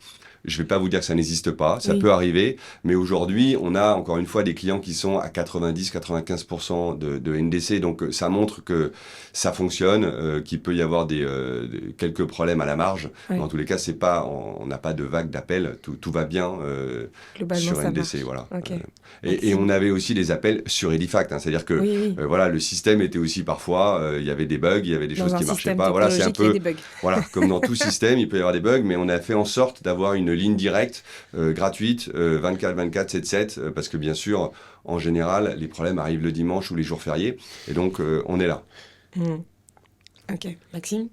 Speaker 3: je ne vais pas vous dire que ça n'existe pas, ça peut arriver, mais aujourd'hui, on a encore une fois des clients qui sont à 90-95% de NDC, donc ça montre que ça fonctionne, qu'il peut y avoir quelques problèmes à la marge. Mais en tous les cas, on n'a pas de vague d'appels, tout va bien sur NDC. Voilà. Okay. Et on avait aussi des appels sur Edifact, hein, c'est-à-dire que voilà, le système était aussi parfois, il y avait des bugs, il y avait des choses qui ne marchaient pas. Voilà, c'est un peu, voilà, comme dans tout système, il peut y avoir des bugs, mais on a fait en sorte d'avoir une ligne directe, gratuite, 24/24, 7/7, parce que bien sûr, en général, les problèmes arrivent le dimanche ou les jours fériés, et donc on est là.
Speaker 1: Ok, Maxime ?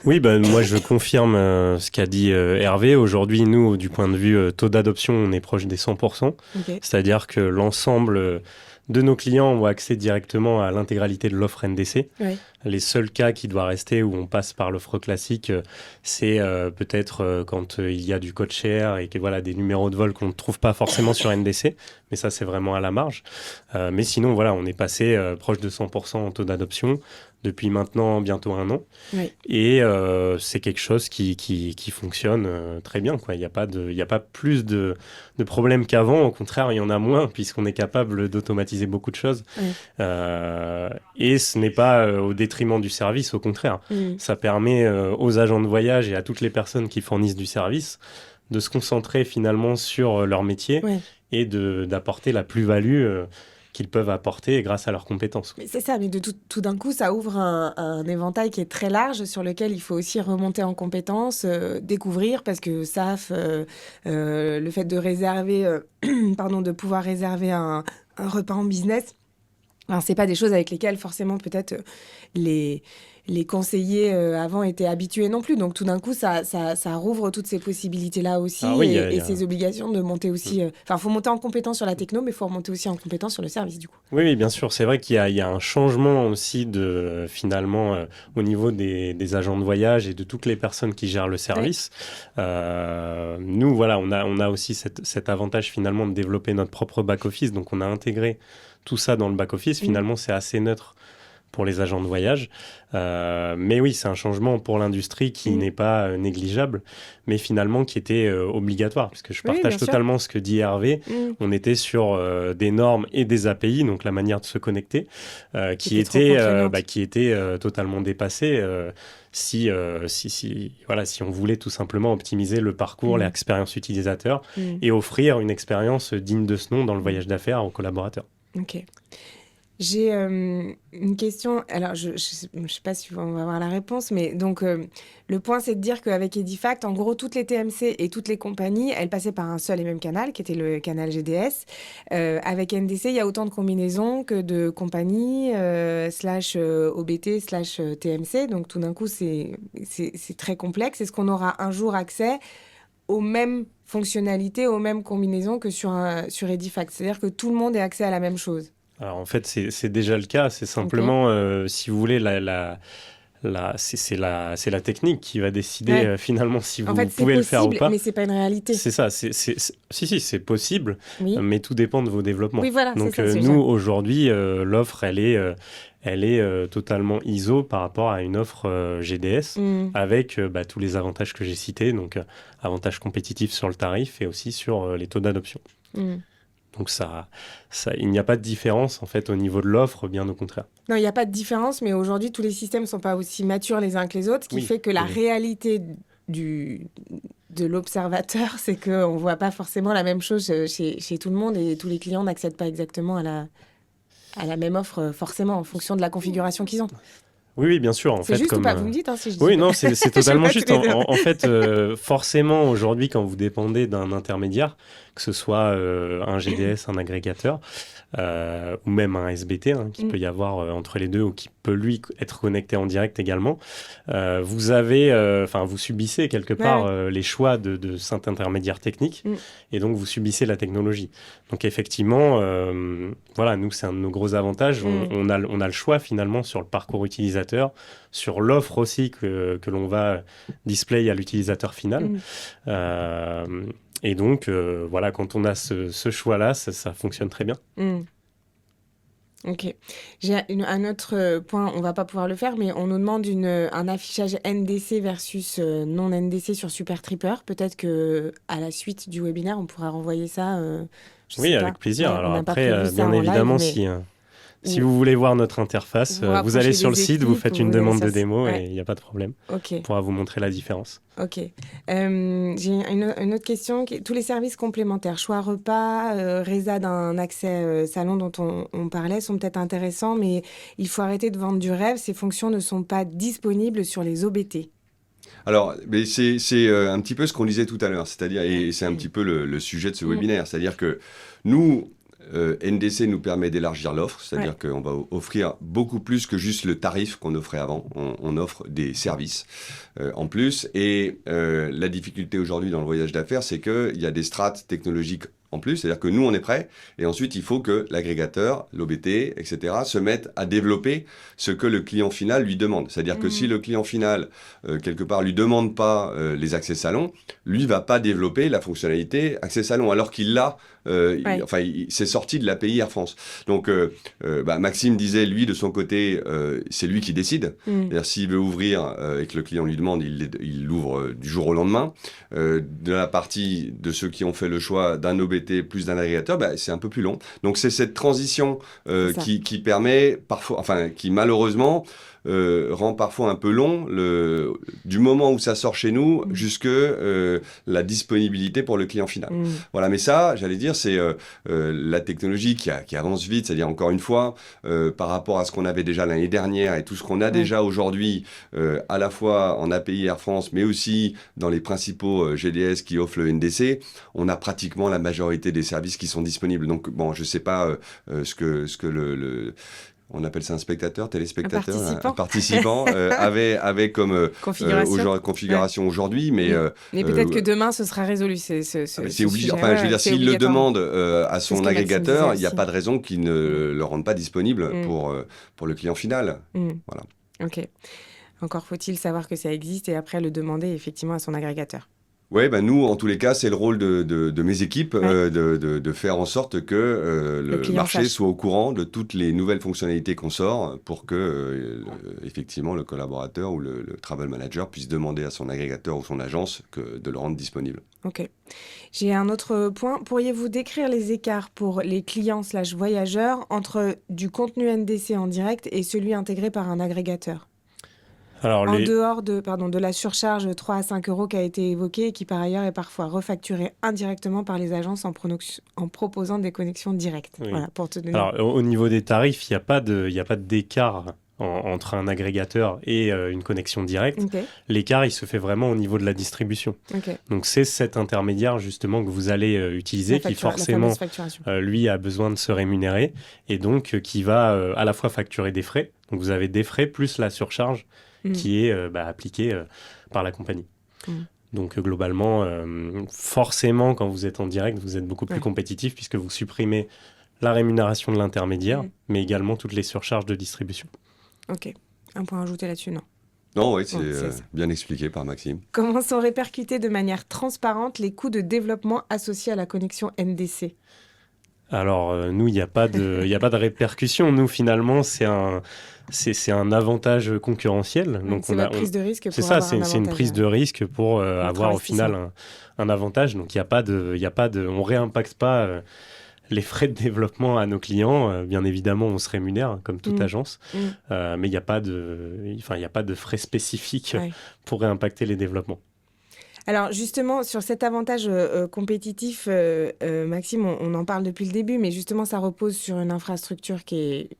Speaker 2: Oui, moi je confirme ce qu'a dit Hervé. Aujourd'hui, nous, du point de vue taux d'adoption, on est proche des 100%. Okay. C'est-à-dire que l'ensemble de nos clients ont accès directement à l'intégralité de l'offre NDC.
Speaker 1: Oui.
Speaker 2: Les seuls cas qui doivent rester où on passe par l'offre classique, c'est peut-être quand il y a du code share et que, voilà, des numéros de vol qu'on ne trouve pas forcément sur NDC. Mais ça, c'est vraiment à la marge. Mais sinon, voilà, on est passé proche de 100% en taux d'adoption depuis maintenant bientôt 1 an.
Speaker 1: Oui.
Speaker 2: Et c'est quelque chose qui fonctionne très bien, quoi. Il n'y a pas plus de problèmes qu'avant. Au contraire, il y en a moins puisqu'on est capable d'automatiser beaucoup de choses.
Speaker 1: Oui.
Speaker 2: Et ce n'est pas au détriment du service, au contraire. Ça permet aux agents de voyage et à toutes les personnes qui fournissent du service de se concentrer finalement sur leur métier et d'apporter la plus-value qu'ils peuvent apporter grâce à leurs compétences.
Speaker 1: Mais c'est ça, mais tout d'un coup, ça ouvre un éventail qui est très large sur lequel il faut aussi remonter en compétences, découvrir, parce que SAF, le fait de réserver, de pouvoir réserver un repas en business, alors, c'est pas des choses avec lesquelles forcément peut-être les conseillers avant étaient habitués non plus. Donc tout d'un coup, ça rouvre toutes ces possibilités-là aussi et ces obligations de monter aussi... Enfin, il faut monter en compétence sur la techno, mais il faut remonter aussi en compétence sur le service du coup.
Speaker 2: Oui, bien sûr. C'est vrai qu'il y a un changement aussi finalement au niveau des agents de voyage et de toutes les personnes qui gèrent le service. Nous, voilà, on a aussi cet avantage finalement de développer notre propre back-office. Donc on a intégré tout ça dans le back-office. Finalement, c'est assez neutre pour les agents de voyage. Mais oui, c'est un changement pour l'industrie qui n'est pas négligeable, mais finalement qui était obligatoire, puisque je partage totalement ce que dit Hervé. On était sur des normes et des API, donc la manière de se connecter, qui était totalement dépassée. Si on voulait tout simplement optimiser le parcours, l'expérience utilisateur et offrir une expérience digne de ce nom dans le voyage d'affaires aux collaborateurs.
Speaker 1: Ok. J'ai une question. Alors, je ne sais pas si on va avoir la réponse, mais donc, le point, c'est de dire qu'avec Edifact, en gros, toutes les TMC et toutes les compagnies, elles passaient par un seul et même canal, qui était le canal GDS. Avec NDC, il y a autant de combinaisons que de compagnies, /OBT, /TMC. Donc, tout d'un coup, c'est très complexe. Est-ce qu'on aura un jour accès aux mêmes fonctionnalités, aux mêmes combinaisons que sur Edifact? C'est-à-dire que tout le monde ait accès à la même chose?
Speaker 2: Alors en fait, c'est déjà le cas. C'est simplement, si vous voulez, c'est la technique qui va décider finalement si vous pouvez le faire ou pas.
Speaker 1: Mais c'est pas une réalité.
Speaker 2: C'est ça. Si, c'est possible, mais tout dépend de vos développements.
Speaker 1: Oui, voilà,
Speaker 2: donc
Speaker 1: c'est ça,
Speaker 2: nous, aujourd'hui, l'offre, elle est totalement ISO par rapport à une offre GDS avec tous les avantages que j'ai cités, donc avantages compétitifs sur le tarif et aussi sur les taux d'adoption. Donc il n'y a pas de différence en fait au niveau de l'offre, bien au contraire.
Speaker 1: Non, il n'y a pas de différence, mais aujourd'hui, tous les systèmes ne sont pas aussi matures les uns que les autres, ce qui fait que la réalité de l'observateur, c'est qu'on ne voit pas forcément la même chose chez tout le monde et tous les clients n'accèdent pas exactement à la même offre, forcément, en fonction de la configuration qu'ils ont.
Speaker 2: Oui, bien sûr.
Speaker 1: C'est juste ou pas? Vous me dites si je dis.
Speaker 2: Oui, non, c'est totalement juste. En fait, forcément, aujourd'hui, quand vous dépendez d'un intermédiaire, que ce soit un GDS, un agrégateur, ou même un SBT, qui peut y avoir entre les deux, ou qui peut, lui, être connecté en direct également, vous subissez quelque part les choix de cet intermédiaire technique, et donc vous subissez la technologie. Donc effectivement, nous, c'est un de nos gros avantages. On a le choix, finalement, sur le parcours utilisateur, sur l'offre aussi que l'on va display à l'utilisateur final. Et donc, quand on a ce choix-là, ça fonctionne très bien.
Speaker 1: Ok. J'ai un autre point, on ne va pas pouvoir le faire, mais on nous demande un affichage NDC versus non NDC sur Supertripper. Peut-être qu'à la suite du webinaire, on pourra renvoyer ça.
Speaker 2: Avec plaisir. Alors après, bien évidemment, si vous voulez voir notre interface, vous allez sur le site, vous faites une demande de démo et il n'y a pas de problème. On pourra vous montrer la différence.
Speaker 1: Ok. J'ai une autre question. Tous les services complémentaires, choix repas, résa d'un accès salon dont on parlait, sont peut-être intéressants, mais il faut arrêter de vendre du rêve. Ces fonctions ne sont pas disponibles sur les OBT.
Speaker 3: Alors, mais c'est un petit peu ce qu'on disait tout à l'heure, c'est-à-dire, et c'est un petit peu le sujet de ce webinaire, c'est-à-dire que nous, NDC nous permet d'élargir l'offre, c'est-à-dire qu'on va offrir beaucoup plus que juste le tarif qu'on offrait avant. On offre des services en plus. Et la difficulté aujourd'hui dans le voyage d'affaires, c'est qu'il y a des strates technologiques en plus, c'est-à-dire que nous, on est prêts, et ensuite, il faut que l'agrégateur, l'OBT, etc., se mettent à développer ce que le client final lui demande. C'est-à-dire que si le client final, quelque part, lui demande pas les accès salon, lui va pas développer la fonctionnalité accès salon, alors qu'il l'a, c'est sorti de l'API Air France. Donc, Maxime disait, lui, de son côté, c'est lui qui décide. C'est-à-dire, s'il veut ouvrir et que le client lui demande, il l'ouvre du jour au lendemain. De la partie de ceux qui ont fait le choix d'un OBT plus d'un agrégateur, c'est un peu plus long. Donc c'est cette transition qui permet parfois, qui malheureusement rend parfois un peu long du moment où ça sort chez nous jusque la disponibilité pour le client final. Voilà, mais ça, j'allais dire, c'est la technologie qui avance vite, c'est-à-dire encore une fois, par rapport à ce qu'on avait déjà l'année dernière et tout ce qu'on a déjà aujourd'hui, à la fois en API Air France, mais aussi dans les principaux GDS qui offrent le NDC, on a pratiquement la majorité des services qui sont disponibles. Donc bon, je sais pas ce que on appelle ça un spectateur, téléspectateur, un participant avait comme configuration aujourd'hui, mais
Speaker 1: peut-être que demain ce sera résolu. C'est
Speaker 3: obligé. Enfin, je veux dire, s'il le demande à son agrégateur, il n'y a pas de raison qu'il ne le rende pas disponible pour le client final. Voilà.
Speaker 1: Ok. Encore faut-il savoir que ça existe et après le demander effectivement à son agrégateur.
Speaker 3: Oui, nous, en tous les cas, c'est le rôle de mes équipes de faire en sorte que le marché soit au courant de toutes les nouvelles fonctionnalités qu'on sort pour que, effectivement, le collaborateur ou le travel manager puisse demander à son agrégateur ou son agence de le rendre disponible.
Speaker 1: Ok. J'ai un autre point. Pourriez-vous décrire les écarts pour les clients/voyageurs entre du contenu NDC en direct et celui intégré par un agrégateur ? Alors, dehors de la surcharge 3 à 5 euros qui a été évoquée et qui par ailleurs est parfois refacturée indirectement par les agences en proposant des connexions directes.
Speaker 2: Oui.
Speaker 1: Voilà, pour te donner...
Speaker 2: Alors, au niveau des tarifs, il n'y a pas d'écart entre un agrégateur et une connexion directe.
Speaker 1: Okay.
Speaker 2: L'écart, il se fait vraiment au niveau de la distribution.
Speaker 1: Okay.
Speaker 2: Donc, c'est cet intermédiaire justement que vous allez utiliser qui forcément, lui, a besoin de se rémunérer et donc qui va à la fois facturer des frais. Donc, vous avez des frais plus la surcharge qui est appliquée par la compagnie. Donc globalement, forcément, quand vous êtes en direct, vous êtes beaucoup plus compétitif puisque vous supprimez la rémunération de l'intermédiaire, mais également toutes les surcharges de distribution.
Speaker 1: Ok. Un point à ajouter là-dessus, non ?
Speaker 3: Non, oui, c'est bien expliqué par Maxime.
Speaker 1: Comment sont répercutés de manière transparente les coûts de développement associés à la connexion NDC ?
Speaker 2: Alors, nous, il n'y a pas de répercussion. Nous, finalement, c'est un avantage concurrentiel. Donc,
Speaker 1: c'est la prise de risque pour
Speaker 2: c'est une prise de risque pour avoir au final un avantage. Donc, il n'y a pas de, on réimpacte pas les frais de développement à nos clients. Bien évidemment, on se rémunère comme toute agence, mais il n'y a pas de frais spécifiques pour réimpacter les développements.
Speaker 1: Alors justement, sur cet avantage compétitif, Maxime, on en parle depuis le début, mais justement, ça repose sur une infrastructure qui est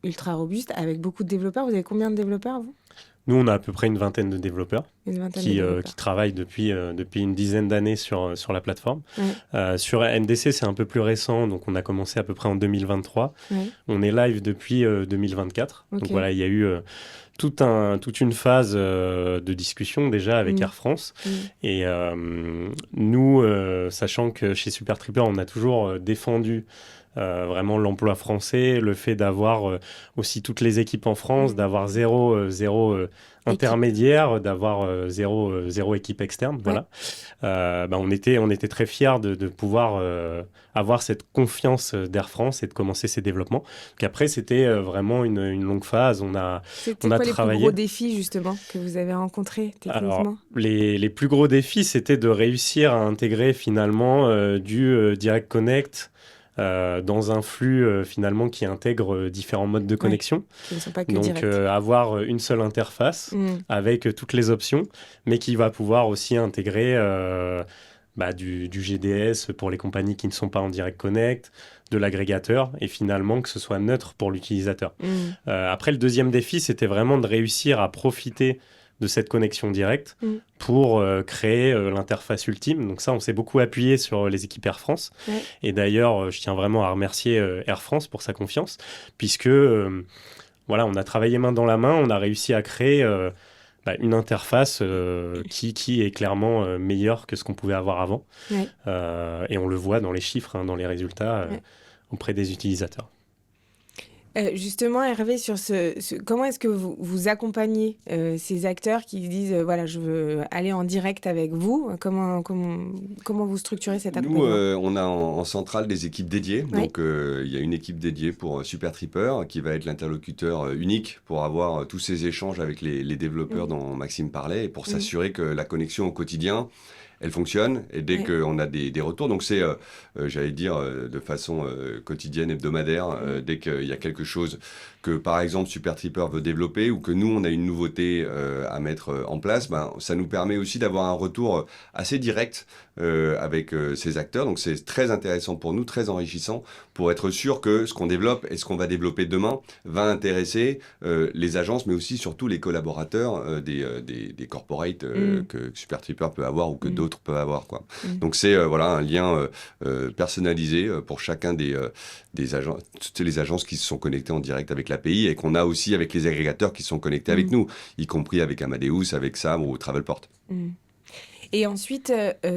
Speaker 1: ultra robuste, avec beaucoup de développeurs. Vous avez combien de développeurs, vous ?
Speaker 2: Nous, on a à peu près une vingtaine de développeurs qui travaillent depuis une dizaine d'années sur la plateforme. Sur NDC, c'est un peu plus récent, donc on a commencé à peu près en 2023. On est live depuis 2024. Donc voilà, il y a eu... toute une phase de discussion déjà avec Air France. Et nous, sachant que chez Supertripper, on a toujours défendu vraiment l'emploi français, le fait d'avoir aussi toutes les équipes en France, d'avoir zéro intermédiaire, d'avoir zéro équipe externe. Voilà. On était très fiers de pouvoir avoir cette confiance d'Air France et de commencer ces développements. Donc après, c'était vraiment une longue phase.
Speaker 1: C'était quoi les plus gros défis, justement, que vous avez rencontrés techniquement ?
Speaker 2: Alors, les plus gros défis, c'était de réussir à intégrer finalement du Direct Connect dans un flux finalement qui intègre différents modes de connexion.
Speaker 1: Qui ne sont pas que
Speaker 2: donc
Speaker 1: direct.
Speaker 2: Avoir une seule interface avec toutes les options, mais qui va pouvoir aussi intégrer du GDS pour les compagnies qui ne sont pas en Direct Connect, de l'agrégateur, et finalement que ce soit neutre pour l'utilisateur. Après, le deuxième défi, c'était vraiment de réussir à profiter de cette connexion directe pour créer l'interface ultime. Donc ça, on s'est beaucoup appuyé sur les équipes Air France. Et d'ailleurs, je tiens vraiment à remercier Air France pour sa confiance, puisque on a travaillé main dans la main, on a réussi à créer une interface qui est clairement meilleure que ce qu'on pouvait avoir avant.
Speaker 1: Ouais.
Speaker 2: Et on le voit dans les chiffres, dans les résultats auprès des utilisateurs.
Speaker 1: Justement, Hervé, sur comment est-ce que vous accompagnez ces acteurs qui disent voilà, je veux aller en direct avec vous? Comment vous structurez cet accompagnement?
Speaker 3: Nous, on a en centrale des équipes dédiées.
Speaker 1: Oui.
Speaker 3: Donc, il y a une équipe dédiée pour SuperTripper qui va être l'interlocuteur unique pour avoir tous ces échanges avec les développeurs dont Maxime parlait et pour s'assurer que la connexion au quotidien, elle fonctionne et dès qu'on a des retours, donc c'est, j'allais dire, de façon quotidienne, hebdomadaire, dès qu'il y a quelque chose que, par exemple, SuperTripper veut développer ou que nous, on a une nouveauté à mettre en place, ça nous permet aussi d'avoir un retour assez direct avec ces acteurs. Donc, c'est très intéressant pour nous, très enrichissant pour être sûr que ce qu'on développe et ce qu'on va développer demain va intéresser les agences, mais aussi surtout les collaborateurs des corporates que SuperTripper peut avoir ou que d'autres peuvent avoir, quoi. Donc c'est un lien personnalisé pour chacun des agences, toutes les agences qui se sont connectées en direct avec l'API et qu'on a aussi avec les agrégateurs qui sont connectés avec nous, y compris avec Amadeus, avec Sam ou Travelport.
Speaker 1: Et ensuite,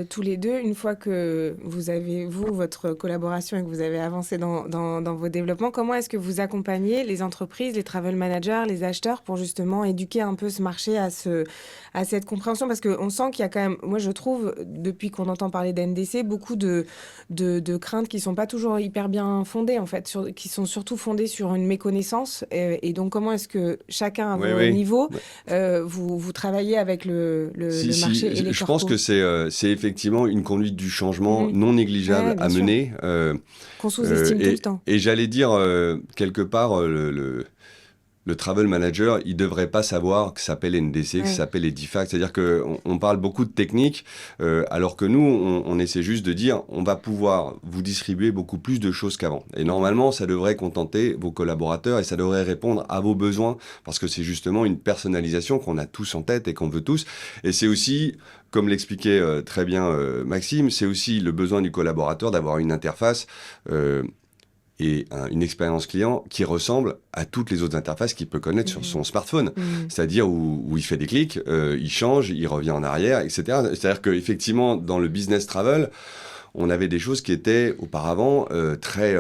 Speaker 1: tous les deux, une fois que vous avez, votre collaboration et que vous avez avancé dans vos développements, comment est-ce que vous accompagnez les entreprises, les travel managers, les acheteurs pour justement éduquer un peu ce marché à cette compréhension? Parce qu'on sent qu'il y a quand même, moi je trouve, depuis qu'on entend parler d'NDC, beaucoup de craintes qui ne sont pas toujours hyper bien fondées, en fait, qui sont surtout fondées sur une méconnaissance. Et donc, comment est-ce que chacun à votre niveau, vous travaillez avec le marché et les corpos?
Speaker 3: Je pense que c'est effectivement une conduite du changement non négligeable à mener.
Speaker 1: Qu'on sous-estime tout le temps.
Speaker 3: Et j'allais dire, quelque part, le travel manager, il ne devrait pas savoir que ça s'appelle NDC, que ça s'appelle Edifact. C'est-à-dire qu'on parle beaucoup de technique, alors que nous, on essaie juste de dire on va pouvoir vous distribuer beaucoup plus de choses qu'avant. Et normalement, ça devrait contenter vos collaborateurs et ça devrait répondre à vos besoins parce que c'est justement une personnalisation qu'on a tous en tête et qu'on veut tous. Et c'est aussi, comme l'expliquait très bien Maxime, c'est aussi le besoin du collaborateur d'avoir une interface et une expérience client qui ressemble à toutes les autres interfaces qu'il peut connaître sur son smartphone. C'est-à-dire où il fait des clics, il change, il revient en arrière, etc. C'est-à-dire qu'effectivement, dans le business travel, on avait des choses qui étaient auparavant très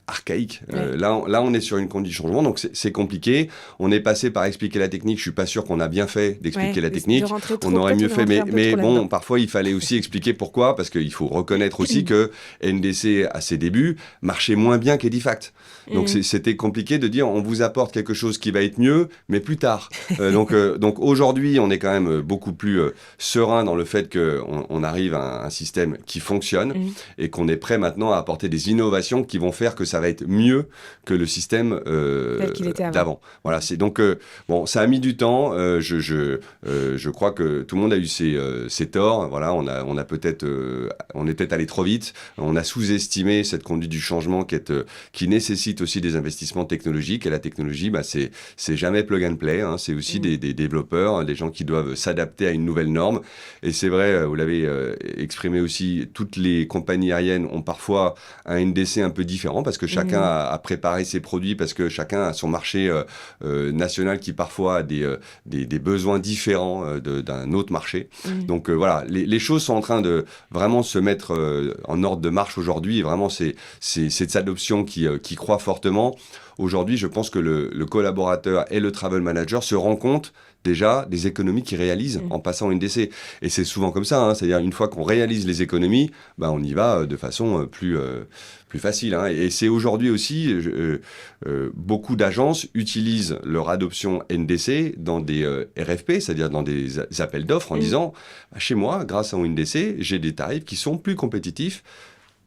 Speaker 3: archaïque. Là, on est sur une conduite du changement, donc c'est compliqué. On est passé par expliquer la technique. Je suis pas sûr qu'on a bien fait d'expliquer la technique. On aurait mieux fait, mais bon, parfois il fallait aussi expliquer pourquoi, parce qu'il faut reconnaître aussi que NDC à ses débuts marchait moins bien qu'Edifact. Donc c'était compliqué de dire on vous apporte quelque chose qui va être mieux, mais plus tard. Donc aujourd'hui, on est quand même beaucoup plus serein dans le fait qu'on arrive à un système qui fonctionne et qu'on est prêt maintenant à apporter des innovations qui vont faire que ça va être mieux que le système d'avant. Voilà, c'est donc bon, ça a mis du temps. Je crois que tout le monde a eu ses torts. Voilà, on est peut-être allé trop vite. On a sous-estimé cette conduite du changement qui nécessite aussi des investissements technologiques. Et la technologie, c'est jamais plug and play. Hein. C'est aussi des développeurs, des gens qui doivent s'adapter à une nouvelle norme. Et c'est vrai, vous l'avez exprimé aussi. Toutes les compagnies aériennes ont parfois un NDC un peu différent parce que chacun a préparé ses produits, parce que chacun a son marché national qui parfois a des besoins différents d'un autre marché. Donc voilà, les choses sont en train de vraiment se mettre en ordre de marche aujourd'hui. Et vraiment, c'est cette adoption qui croît fortement. Aujourd'hui, je pense que le collaborateur et le travel manager se rendent compte déjà des économies qu'ils réalisent en passant au NDC. Et c'est souvent comme ça, hein, c'est-à-dire une fois qu'on réalise les économies, on y va de façon plus facile. Hein. Et c'est aujourd'hui aussi, beaucoup d'agences utilisent leur adoption NDC dans des RFP, c'est-à-dire dans des appels d'offres en disant, chez moi, grâce à mon NDC, j'ai des tarifs qui sont plus compétitifs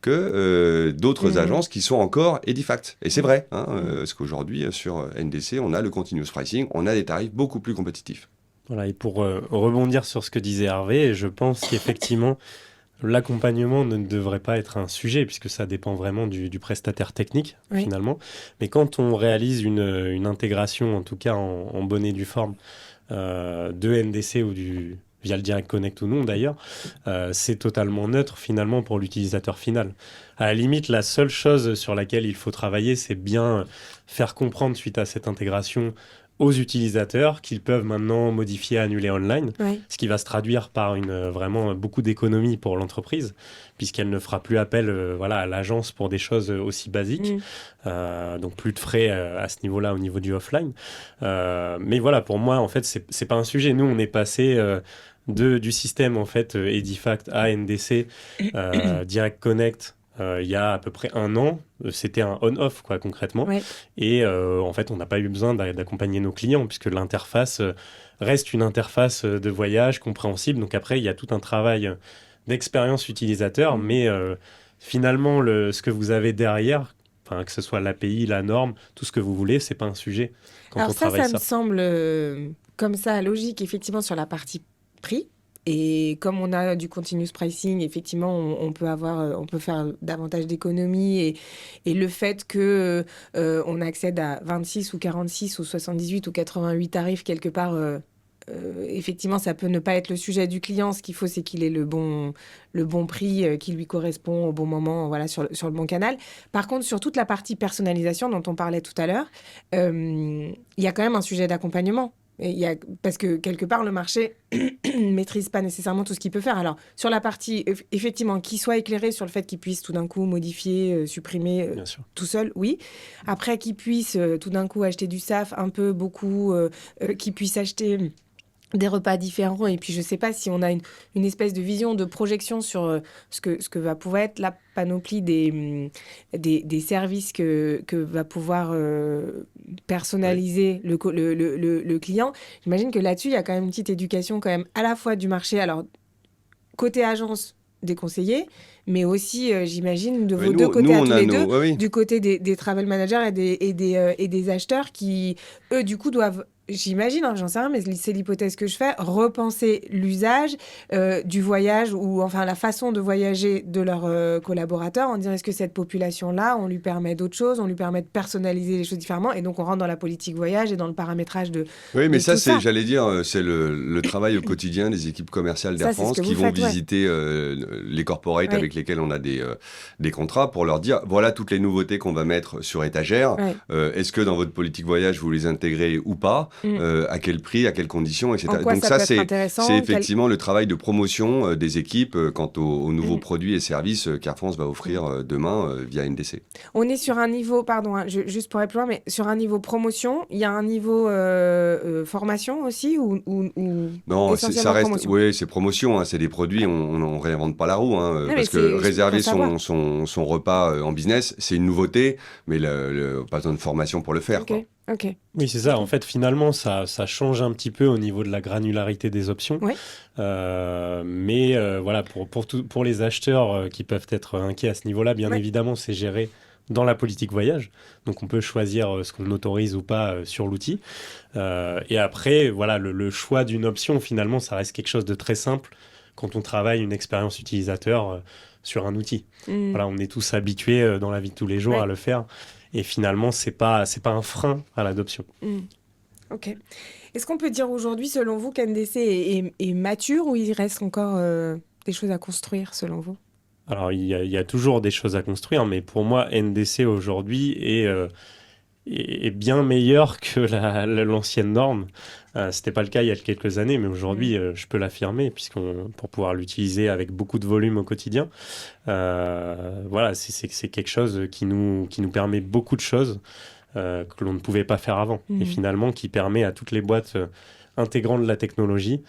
Speaker 3: que d'autres agences qui sont encore Edifact. Et c'est vrai, hein, parce qu'aujourd'hui, sur NDC, on a le continuous pricing, on a des tarifs beaucoup plus compétitifs.
Speaker 2: Voilà, et pour rebondir sur ce que disait Hervé, je pense qu'effectivement, l'accompagnement ne devrait pas être un sujet, puisque ça dépend vraiment du prestataire technique, finalement. Mais quand on réalise une intégration, en tout cas en bonne et due forme, de NDC ou via le Direct Connect ou non d'ailleurs, c'est totalement neutre finalement pour l'utilisateur final. À la limite, la seule chose sur laquelle il faut travailler, c'est bien faire comprendre suite à cette intégration aux utilisateurs qu'ils peuvent maintenant modifier, annuler online,
Speaker 1: Ouais.
Speaker 2: ce qui va se traduire par vraiment beaucoup d'économies pour l'entreprise, puisqu'elle ne fera plus appel à l'agence pour des choses aussi basiques. Donc plus de frais à ce niveau-là, au niveau du offline. Mais voilà, pour moi, en fait, c'est pas un sujet. Nous, on est passé du système en fait Edifact à NDC Direct Connect. Il y a à peu près 1 an, c'était un on-off quoi concrètement.
Speaker 1: Ouais.
Speaker 2: Et en fait, on n'a pas eu besoin d'accompagner nos clients puisque l'interface reste une interface de voyage compréhensible. Donc après, il y a tout un travail d'expérience utilisateur, mais finalement, ce que vous avez derrière, que ce soit l'API, la norme, tout ce que vous voulez, c'est pas un sujet quand
Speaker 1: Alors
Speaker 2: on travaille
Speaker 1: ça
Speaker 2: ça.
Speaker 1: me semble comme ça logique, effectivement, sur la partie prix. Et comme on a du continuous pricing, effectivement, on peut faire davantage d'économies. Et le fait que on accède à 26 ou 46 ou 78 ou 88 tarifs quelque part, effectivement, ça peut ne pas être le sujet du client. Ce qu'il faut, c'est qu'il ait le bon prix qui lui correspond au bon moment, voilà, sur le bon canal. Par contre, sur toute la partie personnalisation dont on parlait tout à l'heure, il y a quand même un sujet d'accompagnement. Parce que quelque part, le marché ne maîtrise pas nécessairement tout ce qu'il peut faire. Alors, sur la partie, effectivement, qu'il soit éclairé sur le fait qu'il puisse tout d'un coup modifier, supprimer
Speaker 2: Bien sûr.
Speaker 1: tout seul, oui. Après, qu'il puisse tout d'un coup acheter du SAF un peu, beaucoup, qu'il puisse acheter des repas différents. Et puis, je ne sais pas si on a une espèce de vision, de projection sur ce que va pouvoir être la panoplie des services que va pouvoir personnaliser le client. J'imagine que là-dessus, il y a quand même une petite éducation quand même à la fois du marché, alors côté agence des conseillers, mais aussi, j'imagine, de vos deux côtés à tous les deux, du côté des travel managers et des acheteurs qui, eux, du coup, doivent... J'imagine, j'en sais rien, mais c'est l'hypothèse que je fais, repenser l'usage du voyage ou enfin la façon de voyager de leurs collaborateurs en disant est-ce que cette population-là, on lui permet d'autres choses, on lui permet de personnaliser les choses différemment et donc on rentre dans la politique voyage et dans le paramétrage de
Speaker 3: Oui, mais
Speaker 1: de
Speaker 3: ça,
Speaker 1: tout ça.
Speaker 3: j'allais dire, c'est le travail au quotidien des équipes commerciales d'Air
Speaker 1: Ça, c'est ce
Speaker 3: France
Speaker 1: que
Speaker 3: qui
Speaker 1: vous
Speaker 3: vont
Speaker 1: faites, ouais.
Speaker 3: visiter les corporates
Speaker 1: Ouais.
Speaker 3: avec lesquels on a des contrats pour leur dire voilà toutes les nouveautés qu'on va mettre sur étagère.
Speaker 1: Ouais.
Speaker 3: Est-ce que dans votre politique voyage, vous les intégrez ou pas à quel prix, à quelles conditions, etc.
Speaker 1: En quoi
Speaker 3: Donc
Speaker 1: ça peut être
Speaker 3: c'est
Speaker 1: intéressant,
Speaker 3: effectivement le travail de promotion des équipes quant aux nouveaux produits et services qu'Air France va offrir demain via NDC.
Speaker 1: On est sur un niveau, pardon, juste pour aller plus loin, mais sur un niveau promotion, il y a un niveau formation aussi ou
Speaker 3: Non,
Speaker 1: essentiellement
Speaker 3: ça reste,
Speaker 1: promotion.
Speaker 3: oui, c'est promotion, c'est des produits, on ne réinvente pas la roue,
Speaker 1: Non, mais
Speaker 3: parce que
Speaker 1: je
Speaker 3: réserver
Speaker 1: préfère savoir.
Speaker 3: son repas en business, c'est une nouveauté, mais pas besoin de formation pour le faire, quoi.
Speaker 1: Ok.
Speaker 2: Oui, c'est ça. En fait, finalement, ça change un petit peu au niveau de la granularité des options.
Speaker 1: Ouais.
Speaker 2: Mais voilà, pour les acheteurs qui peuvent être inquiets à ce niveau-là, bien
Speaker 1: Ouais.
Speaker 2: évidemment, c'est géré dans la politique voyage. Donc, on peut choisir ce qu'on autorise ou pas sur l'outil. Et après, voilà, le choix d'une option, finalement, ça reste quelque chose de très simple quand on travaille une expérience utilisateur sur un outil. Voilà, on est tous habitués dans la vie de tous les jours
Speaker 1: Ouais.
Speaker 2: à le faire. Et finalement, c'est pas un frein à l'adoption.
Speaker 1: Ok. Est-ce qu'on peut dire aujourd'hui, selon vous, qu'NDC est mature ou il reste encore des choses à construire, selon vous?
Speaker 2: Alors, il y a toujours des choses à construire, mais pour moi, NDC aujourd'hui est bien meilleur que l'ancienne norme. C'était pas le cas il y a quelques années, mais aujourd'hui, je peux l'affirmer, pour pouvoir l'utiliser avec beaucoup de volume au quotidien. Voilà, c'est quelque chose qui nous permet beaucoup de choses que l'on ne pouvait pas faire avant. Et finalement, qui permet à toutes les boîtes intégrant de la technologie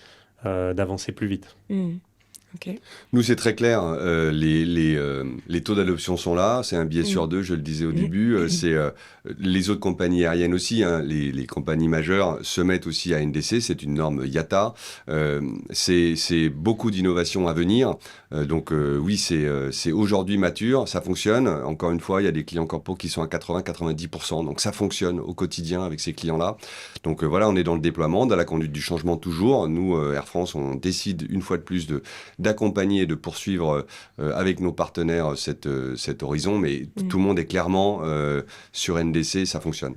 Speaker 2: d'avancer plus vite.
Speaker 1: Ok.
Speaker 3: Nous, c'est très clair. Les taux d'adoption sont là. C'est un billet sur deux, je le disais au début. Les autres compagnies aériennes aussi. Les compagnies majeures se mettent aussi à NDC. C'est une norme IATA. C'est beaucoup d'innovations à venir. Donc oui, c'est aujourd'hui mature. Ça fonctionne. Encore une fois, il y a des clients corpo qui sont à 80-90%. Donc ça fonctionne au quotidien avec ces clients-là. Donc voilà, on est dans le déploiement, dans la conduite du changement toujours. Nous, Air France, on décide une fois de plus d'accompagner et de poursuivre avec nos partenaires cet horizon, mais tout le monde est clairement sur NDC, ça fonctionne.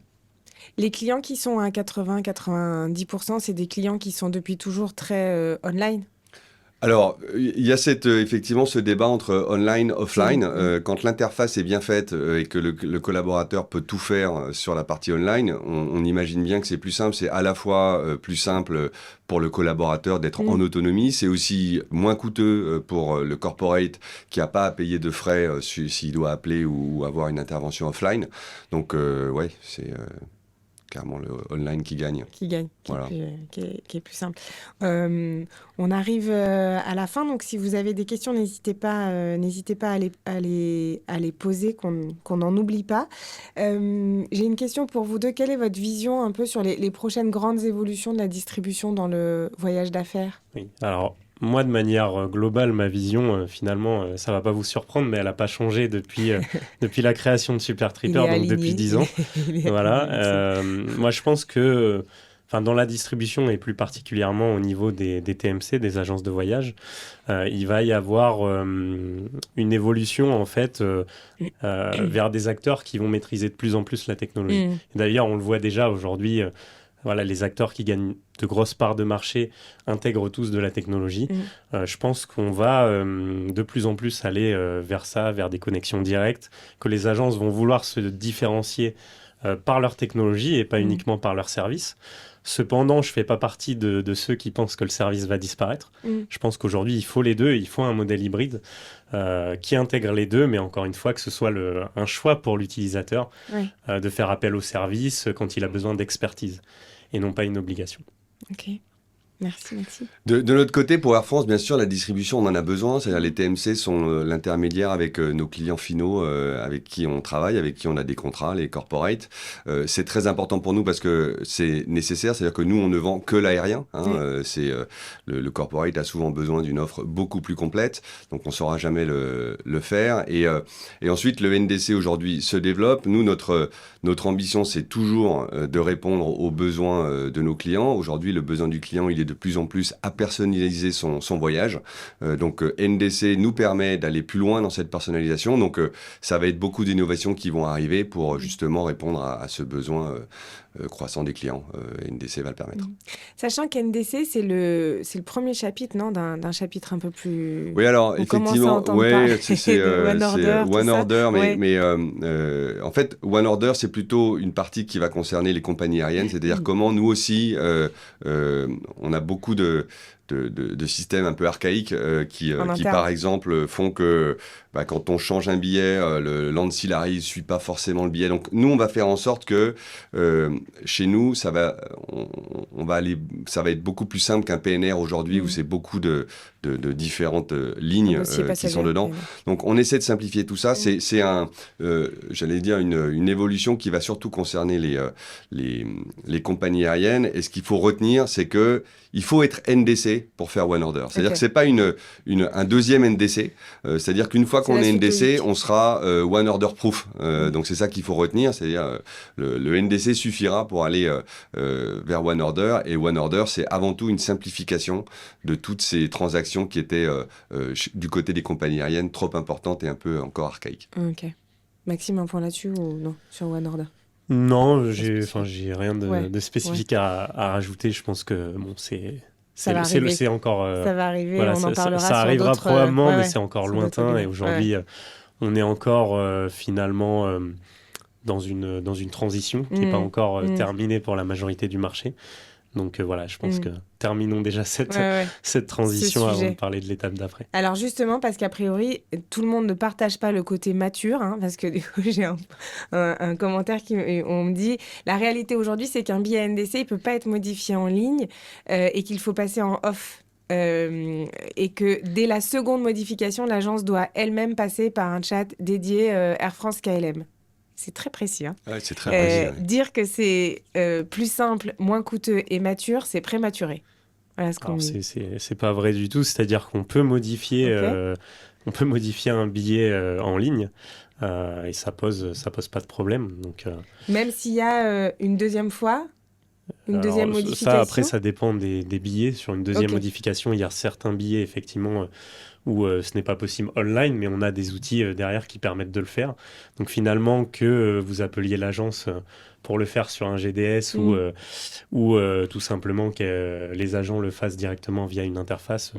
Speaker 1: Les clients qui sont à 80-90%, c'est des clients qui sont depuis toujours très online?
Speaker 3: Alors, il y a effectivement ce débat entre online, offline. Quand l'interface est bien faite et que le collaborateur peut tout faire sur la partie online, on imagine bien que c'est plus simple. C'est à la fois plus simple pour le collaborateur d'être en autonomie. C'est aussi moins coûteux pour le corporate qui n'a pas à payer de frais s'il doit appeler ou avoir une intervention offline. Donc, ouais, c'est... clairement le online qui gagne. Voilà.
Speaker 1: Qui est plus simple. On arrive à la fin, donc si vous avez des questions, n'hésitez pas à les poser, qu'on n'en oublie pas. J'ai une question pour vous deux. Quelle est votre vision un peu sur les prochaines grandes évolutions de la distribution dans le voyage d'affaires ?
Speaker 2: Oui, alors... Moi, de manière globale, ma vision, finalement, ça ne va pas vous surprendre, mais elle n'a pas changé depuis la création de Super Tripper, donc depuis 10 ans. Voilà. Moi, je pense que dans la distribution, et plus particulièrement au niveau des TMC, des agences de voyage, il va y avoir une évolution, en fait, vers des acteurs qui vont maîtriser de plus en plus la technologie. Et d'ailleurs, on le voit déjà aujourd'hui... Voilà, les acteurs qui gagnent de grosses parts de marché intègrent tous de la technologie. Je pense qu'on va de plus en plus aller vers ça, vers des connexions directes, que les agences vont vouloir se différencier par leur technologie et pas uniquement par leur service. Cependant, je ne fais pas partie de ceux qui pensent que le service va disparaître. Je pense qu'aujourd'hui, il faut les deux. Il faut un modèle hybride qui intègre les deux, mais encore une fois, que ce soit un choix pour l'utilisateur de faire appel au service quand il a besoin d'expertise et non pas une obligation.
Speaker 1: Ok. Merci, Maxime.
Speaker 3: De notre côté, pour Air France, bien sûr, la distribution, on en a besoin. C'est-à-dire les TMC sont l'intermédiaire avec nos clients finaux, avec qui on travaille, avec qui on a des contrats, les corporates. C'est très important pour nous parce que c'est nécessaire. C'est-à-dire que nous, on ne vend que l'aérien. Le corporate a souvent besoin d'une offre beaucoup plus complète. Donc, on ne saura jamais le faire. Et ensuite, le NDC aujourd'hui se développe. Nous, notre ambition, c'est toujours de répondre aux besoins de nos clients. Aujourd'hui, le besoin du client, il est de plus en plus à personnaliser son voyage. Donc NDC nous permet d'aller plus loin dans cette personnalisation. Donc ça va être beaucoup d'innovations qui vont arriver pour justement répondre à ce besoin croissant des clients. NDC va le permettre.
Speaker 1: Sachant qu'NDC, c'est le premier chapitre, non, d'un chapitre un peu plus...
Speaker 3: Oui, alors effectivement, c'est
Speaker 1: One Order,
Speaker 3: One Order, mais en fait, One Order, c'est plutôt une partie qui va concerner les compagnies aériennes, c'est-à-dire comment nous aussi, on a beaucoup de systèmes un peu archaïques qui par exemple, font que quand on change un billet, l'ancillary ne suit pas forcément le billet. Donc, nous, on va faire en sorte que chez nous, ça va être beaucoup plus simple qu'un PNR aujourd'hui où c'est beaucoup de différentes lignes qui sont dedans. Donc, on essaie de simplifier tout ça. C'est j'allais dire, une évolution qui va surtout concerner les compagnies aériennes. Et ce qu'il faut retenir, c'est que il faut être NDC pour faire One Order. C'est-à-dire que c'est pas un deuxième NDC. C'est-à-dire qu'une fois qu'on est NDC, on sera One Order Proof. Donc c'est ça qu'il faut retenir. C'est-à-dire le NDC suffira pour aller vers One Order. Et One Order, c'est avant tout une simplification de toutes ces transactions qui étaient du côté des compagnies aériennes trop importantes et un peu encore archaïques.
Speaker 1: Ok. Maxime, un point là-dessus ou non sur One Order?
Speaker 2: Non, j'ai rien de spécifique à rajouter. Je pense que c'est encore...
Speaker 1: ça va arriver,
Speaker 2: voilà,
Speaker 1: on en parlera
Speaker 2: ça
Speaker 1: sur
Speaker 2: arrivera
Speaker 1: d'autres...
Speaker 2: probablement, mais c'est encore lointain. Et aujourd'hui, on est encore finalement dans une transition qui n'est pas encore terminée pour la majorité du marché. Donc voilà, je pense que terminons déjà cette transition avant de parler de l'étape d'après.
Speaker 1: Alors justement, parce qu'a priori, tout le monde ne partage pas le côté mature, parce que du coup, j'ai un commentaire on me dit, la réalité aujourd'hui, c'est qu'un billet NDC, il ne peut pas être modifié en ligne et qu'il faut passer en off. Et que dès la seconde modification, l'agence doit elle-même passer par un chat dédié Air France KLM. C'est très précis.
Speaker 3: Ouais, c'est très précis.
Speaker 1: Dire que c'est plus simple, moins coûteux et mature, c'est prématuré. Voilà ce qu'on dit.
Speaker 2: C'est pas vrai du tout. C'est-à-dire qu'on peut modifier, un billet en ligne et ça pose pas de problème. Donc,
Speaker 1: même s'il y a une deuxième fois, deuxième modification.
Speaker 2: Après, ça dépend des billets. Sur une deuxième modification, il y a certains billets effectivement où ce n'est pas possible online, mais on a des outils derrière qui permettent de le faire. Donc finalement, que vous appeliez l'agence pour le faire sur un GDS ou tout simplement que les agents le fassent directement via une interface,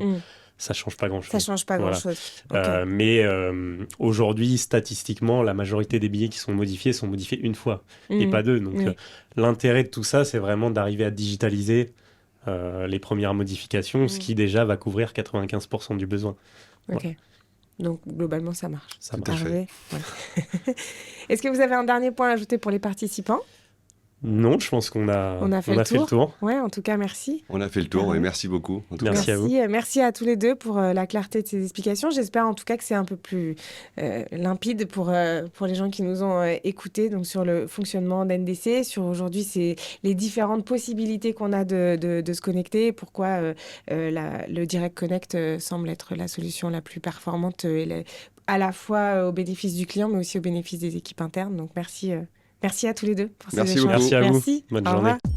Speaker 2: ça change pas grand-chose.
Speaker 1: Ça change pas
Speaker 2: Voilà.
Speaker 1: grand-chose. Ok.
Speaker 2: Mais aujourd'hui, statistiquement, la majorité des billets qui sont modifiés une fois et
Speaker 1: Mhm.
Speaker 2: pas deux. Donc,
Speaker 1: Oui.
Speaker 2: l'intérêt de tout ça, c'est vraiment d'arriver à digitaliser les premières modifications, ce qui déjà va couvrir 95% du besoin.
Speaker 1: Ok. Donc, globalement, ça marche.
Speaker 2: Ça
Speaker 3: Tout à
Speaker 2: marche.
Speaker 3: fait.
Speaker 1: Ouais. Est-ce que vous avez un dernier point à ajouter pour les participants?
Speaker 2: Non, je pense qu'on a,
Speaker 1: On a fait le tour. Ouais, en tout cas, merci.
Speaker 3: On a fait le tour
Speaker 1: Ah
Speaker 3: et
Speaker 1: ouais.
Speaker 3: merci beaucoup. En tout
Speaker 2: Merci
Speaker 3: cas.
Speaker 2: à vous.
Speaker 1: Merci à tous les deux pour la clarté de ces explications. J'espère en tout cas que c'est un peu plus limpide pour les gens qui nous ont écoutés, donc sur le fonctionnement d'NDC, sur aujourd'hui c'est les différentes possibilités qu'on a de se connecter, pourquoi le Direct Connect semble être la solution la plus performante à la fois au bénéfice du client mais aussi au bénéfice des équipes internes. Donc merci à tous les deux pour ces
Speaker 3: Merci
Speaker 1: échanges.
Speaker 3: beaucoup.
Speaker 2: Merci à vous.
Speaker 1: Merci.
Speaker 2: Bonne
Speaker 1: Au
Speaker 2: journée.
Speaker 1: revoir.